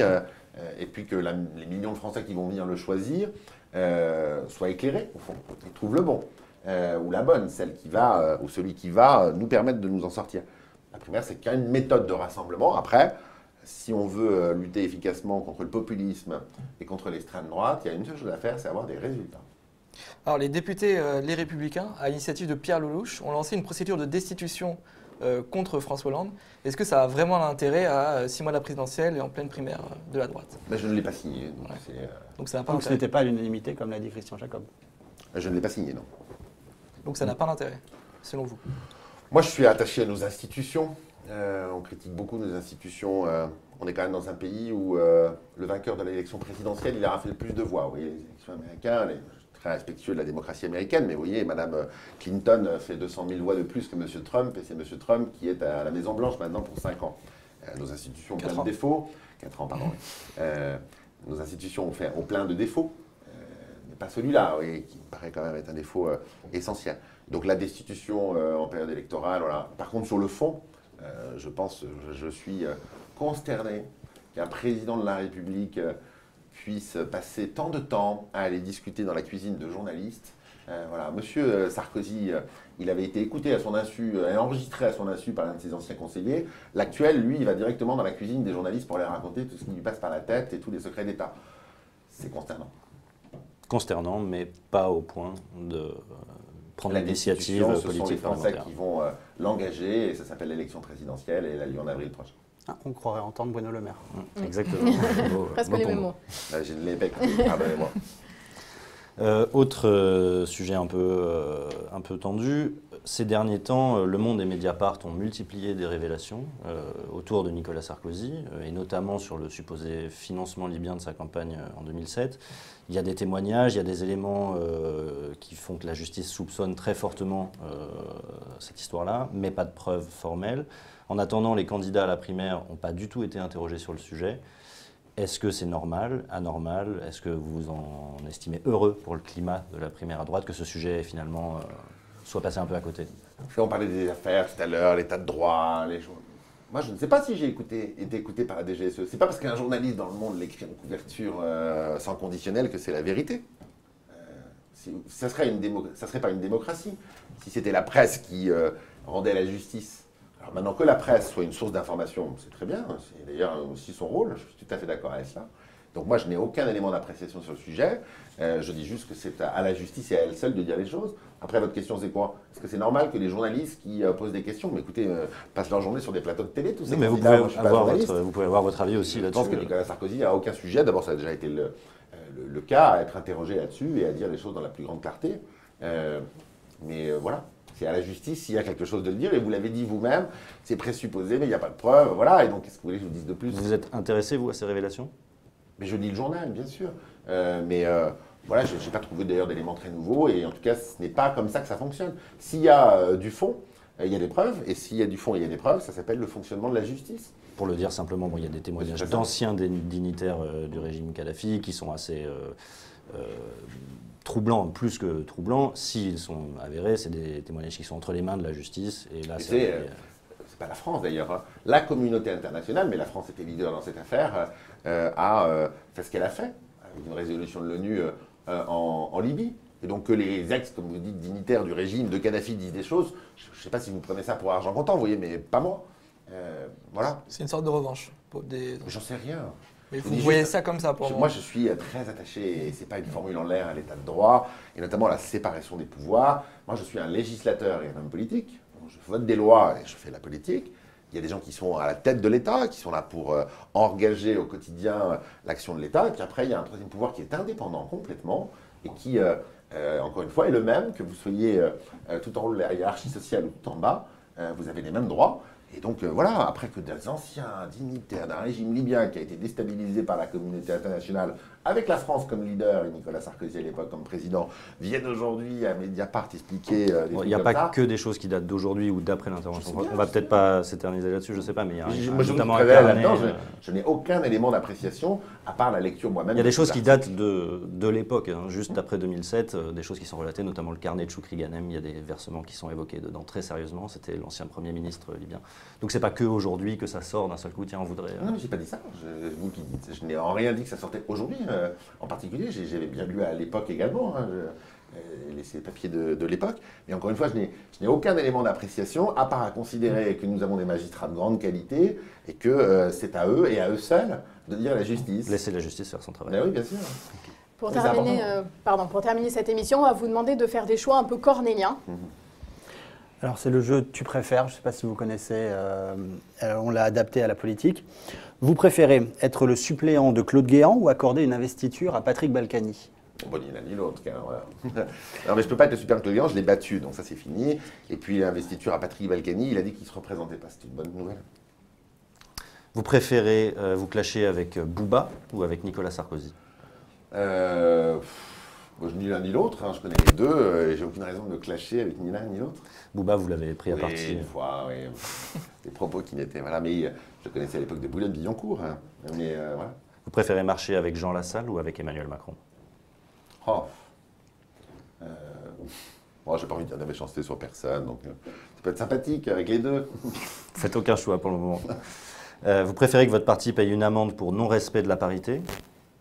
Et puis que les millions de Français qui vont venir le choisir soient éclairés, au fond, et trouvent le bon, ou la bonne, celle qui va, ou celui qui va nous permettre de nous en sortir. La primaire, c'est qu'une méthode de rassemblement. Après, si on veut lutter efficacement contre le populisme et contre l'extrême droite, il y a une seule chose à faire, c'est avoir des résultats. Alors, les députés Les Républicains, à l'initiative de Pierre Lelouch, ont lancé une procédure de destitution contre François Hollande. Est-ce que ça a vraiment l'intérêt à 6 mois de la présidentielle et en pleine primaire de la droite? Ben, je ne l'ai pas signé. Donc, donc ça n'a pas Donc ce d'intérêt. n'était pas à l'unanimité, comme l'a dit Christian Jacob. Je ne l'ai pas signé, non. Donc ça n'a pas d'intérêt, selon vous? Moi, je suis attaché à nos institutions. On critique beaucoup nos institutions. On est quand même dans un pays où le vainqueur de l'élection présidentielle, il a fait le plus de voix. Vous voyez, les élections américaines, je suis très respectueux de la démocratie américaine, mais vous voyez, Mme Clinton fait 200 000 voix de plus que M. Trump, et c'est M. Trump qui est à la Maison-Blanche maintenant pour 5 ans. Nos institutions ont plein de défauts. 4 ans, pardon. Nos institutions ont plein de défauts, mais pas celui-là, oui, qui me paraît quand même être un défaut essentiel. Donc la destitution en période électorale, voilà. Par contre, sur le fond, je suis consterné qu'un président de la République puisse passer tant de temps à aller discuter dans la cuisine de journalistes. Voilà. Monsieur Sarkozy, il avait été écouté à son insu, enregistré à son insu par l'un de ses anciens conseillers. L'actuel, lui, il va directement dans la cuisine des journalistes pour leur raconter tout ce qui lui passe par la tête et tous les secrets d'État. C'est consternant. Consternant, mais pas au point de prendre l'initiative Ce sont les politique Français parlementaire. qui vont l'engager, et ça s'appelle l'élection présidentielle, et elle a lieu en avril prochain. Ah, on croirait entendre Bruno Le Maire. Exactement. Presque les mêmes mots. Je ne l'ai pas écouté, pardonnez-moi. Autre sujet un peu tendu, ces derniers temps, Le Monde et Mediapart ont multiplié des révélations autour de Nicolas Sarkozy, et notamment sur le supposé financement libyen de sa campagne en 2007. Il y a des témoignages, il y a des éléments qui font que la justice soupçonne très fortement cette histoire-là, mais pas de preuves formelles. En attendant, les candidats à la primaire n'ont pas du tout été interrogés sur le sujet. Est-ce que c'est normal, anormal? Est-ce que vous en estimez heureux pour le climat de la primaire à droite que ce sujet finalement soit passé un peu à côté? On parlait des affaires tout à l'heure, l'état de droit, les choses. Moi, je ne sais pas si j'ai été écouté par la DGSE. C'est pas parce qu'un journaliste dans Le Monde l'écrit en couverture sans conditionnel que c'est la vérité. Ça serait pas une démocratie si c'était la presse qui rendait la justice. Alors maintenant que la presse soit une source d'information, c'est très bien. C'est d'ailleurs aussi son rôle. Je suis tout à fait d'accord avec ça. Donc moi, je n'ai aucun élément d'appréciation sur le sujet. Je dis juste que c'est à la justice et à elle seule de dire les choses. Après, votre question, c'est quoi? Est-ce que c'est normal que les journalistes qui posent des questions, mais écoutez, passent leur journée sur des plateaux de télé, tous ces Mais vous candidats? pouvez avoir votre avis aussi Je là-dessus. pense que Nicolas Sarkozy n'a aucun sujet. D'abord, ça a déjà été le cas à être interrogé là-dessus et à dire les choses dans la plus grande clarté. Mais voilà. C'est à la justice s'il y a quelque chose de le dire, et vous l'avez dit vous-même, c'est présupposé, mais il n'y a pas de preuve, voilà, et donc qu'est-ce que vous voulez que je vous dise de plus? Vous êtes intéressé, vous, à ces révélations? Mais je lis le journal, bien sûr, voilà, je n'ai pas trouvé d'ailleurs d'éléments très nouveaux, et en tout cas, ce n'est pas comme ça que ça fonctionne. S'il y a du fond, il y a des preuves, et s'il y a du fond et il y a des preuves, ça s'appelle le fonctionnement de la justice. Pour le dire simplement, bon, il y a des témoignages d'anciens dignitaires du régime Kadhafi qui sont assez troublants, plus que troublants. S'ils sont avérés, c'est des témoignages qui sont entre les mains de la justice. Et là, c'est pas la France d'ailleurs. Hein. La communauté internationale, mais la France était leader dans cette affaire, a fait ce qu'elle a fait, avec une résolution de l'ONU en Libye. Et donc que les ex, comme vous dites, dignitaires du régime de Kadhafi disent des choses, je ne sais pas si vous prenez ça pour argent comptant, vous voyez, mais pas moi. Voilà. C'est une sorte de revanche. J'en sais rien. Mais Je vous dis voyez juste- ça comme ça pour Moi, je suis très attaché, et ce n'est pas une formule en l'air, à l'état de droit, et notamment à la séparation des pouvoirs. Moi, je suis un législateur et un homme politique. Donc, je vote des lois et je fais la politique. Il y a des gens qui sont à la tête de l'État, qui sont là pour engager au quotidien l'action de l'État. Et puis après, il y a un troisième pouvoir qui est indépendant complètement et qui, encore une fois, est le même, que vous soyez tout en haut de la hiérarchie sociale ou tout en bas. Vous avez les mêmes droits. Et donc voilà, après que des anciens dignitaires d'un régime libyen qui a été déstabilisé par la communauté internationale, avec la France comme leader et Nicolas Sarkozy à l'époque comme président, viennent aujourd'hui à Mediapart expliquer des Il trucs n'y a comme pas ça. que des choses qui datent d'aujourd'hui ou d'après l'intervention. Je sais bien, On va je peut-être sais pas s'éterniser là-dessus, je sais pas, mais il y a Moi, je vous notamment un préviens, carnet, là-dedans, je n'ai aucun élément d'appréciation à part la lecture moi-même. Il y a des de choses ces qui articles. datent de l'époque, hein, juste après 2007, des choses qui sont relatées, notamment le carnet de Choukri Ghanem, il y a des versements qui sont évoqués dedans très sérieusement, c'était l'ancien Premier ministre libyen. Donc c'est pas que aujourd'hui que ça sort d'un seul coup, tiens on voudrait... Non, mais j'ai pas dit ça. Vous qui dites, je n'ai en rien dit que ça sortait aujourd'hui. En particulier, j'avais bien lu à l'époque également, hein, les papiers de l'époque. Mais encore une fois, je n'ai aucun élément d'appréciation, à part à considérer que nous avons des magistrats de grande qualité et que c'est à eux et à eux seuls de dire la justice. Laisser la justice faire son travail. Ben oui, bien sûr. Pour Mais c'est pour terminer cette émission, on va vous demander de faire des choix un peu cornéliens. Alors c'est le jeu Tu préfères, je ne sais pas si vous connaissez, on l'a adapté à la politique. Vous préférez être le suppléant de Claude Guéant ou accorder une investiture à Patrick Balkany? Bon, ni l'un ni l'autre, voilà. Non, mais je ne peux pas être le super client, je l'ai battu, donc ça c'est fini. Et puis l'investiture à Patrick Balkany, il a dit qu'il ne se représentait pas, c'était une bonne nouvelle. Vous préférez vous clasher avec Bouba ou avec Nicolas Sarkozy? Moi, ni l'un ni l'autre, hein, je connais les deux, et j'ai aucune raison de me clasher avec ni l'un ni l'autre. Bouba, vous l'avez pris à Oui, partie. une fois, oui. Des propos qui n'étaient... Voilà, mais je le connaissais à l'époque de Boulogne-Billancourt. Hein. Mais voilà. Vous préférez marcher avec Jean Lassalle ou avec Emmanuel Macron? Oh. Moi, j'ai pas envie de dire de la méchanceté sur personne, donc ça peut être sympathique avec les deux. Faites aucun choix pour le moment. Vous préférez que votre parti paye une amende pour non-respect de la parité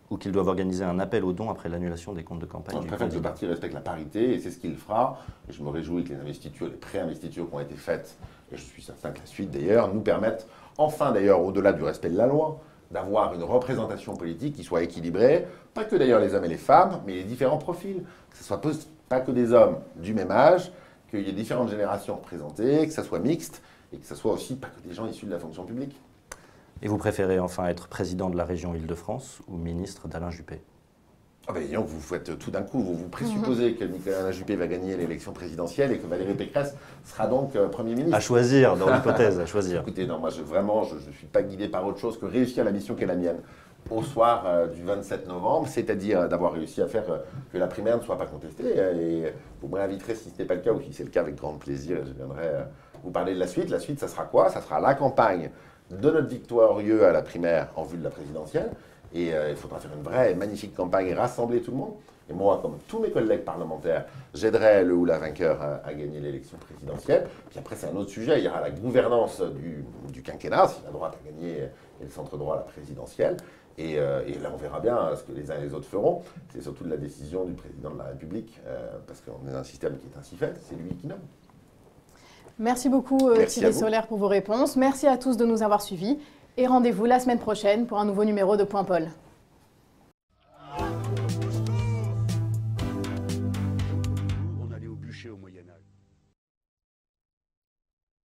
ou qu'il doive organiser un appel aux dons après l'annulation des comptes de campagne Non, je du préfère que le candidat? parti respecte la parité, et c'est ce qu'il fera. Et je me réjouis que les investitures, les pré-investitures qui ont été faites, et je suis certain que la suite d'ailleurs, nous permettent, enfin d'ailleurs, au-delà du respect de la loi, d'avoir une représentation politique qui soit équilibrée, pas que d'ailleurs les hommes et les femmes, mais les différents profils. Que ce soit pas que des hommes du même âge, qu'il y ait différentes générations représentées, que ça soit mixte, et que ce soit aussi pas que des gens issus de la fonction publique. Et vous préférez enfin être président de la région Île-de-France ou ministre d'Alain Juppé? Ah ben, disons que vous faites tout d'un coup, vous présupposez que Nicolas Juppé va gagner l'élection présidentielle et que Valérie Pécresse sera donc Premier ministre. À choisir, dans l'hypothèse, à choisir. Écoutez, non, moi je ne suis pas guidé par autre chose que réussir la mission qui est la mienne au soir du 27 novembre, c'est-à-dire d'avoir réussi à faire que la primaire ne soit pas contestée. Et vous me réinviterez si ce n'est pas le cas, ou si c'est le cas, avec grand plaisir, je viendrai vous parler de la suite. La suite, ça sera quoi? Ça sera la campagne de notre victorieux à la primaire en vue de la présidentielle. Et il faudra faire une vraie et magnifique campagne et rassembler tout le monde. Et moi, comme tous mes collègues parlementaires, j'aiderai le ou la vainqueur à gagner l'élection présidentielle. Puis après, c'est un autre sujet. Il y aura la gouvernance du quinquennat, si la droite a gagné et le centre-droit à la présidentielle. Et là, on verra bien ce que les uns et les autres feront. C'est surtout de la décision du président de la République, parce qu'on est dans un système qui est ainsi fait. C'est lui qui nomme. Merci beaucoup Merci à Thierry vous. Solaire pour vos réponses. Merci à tous de nous avoir suivis. Et rendez-vous la semaine prochaine pour un nouveau numéro de Point Paul.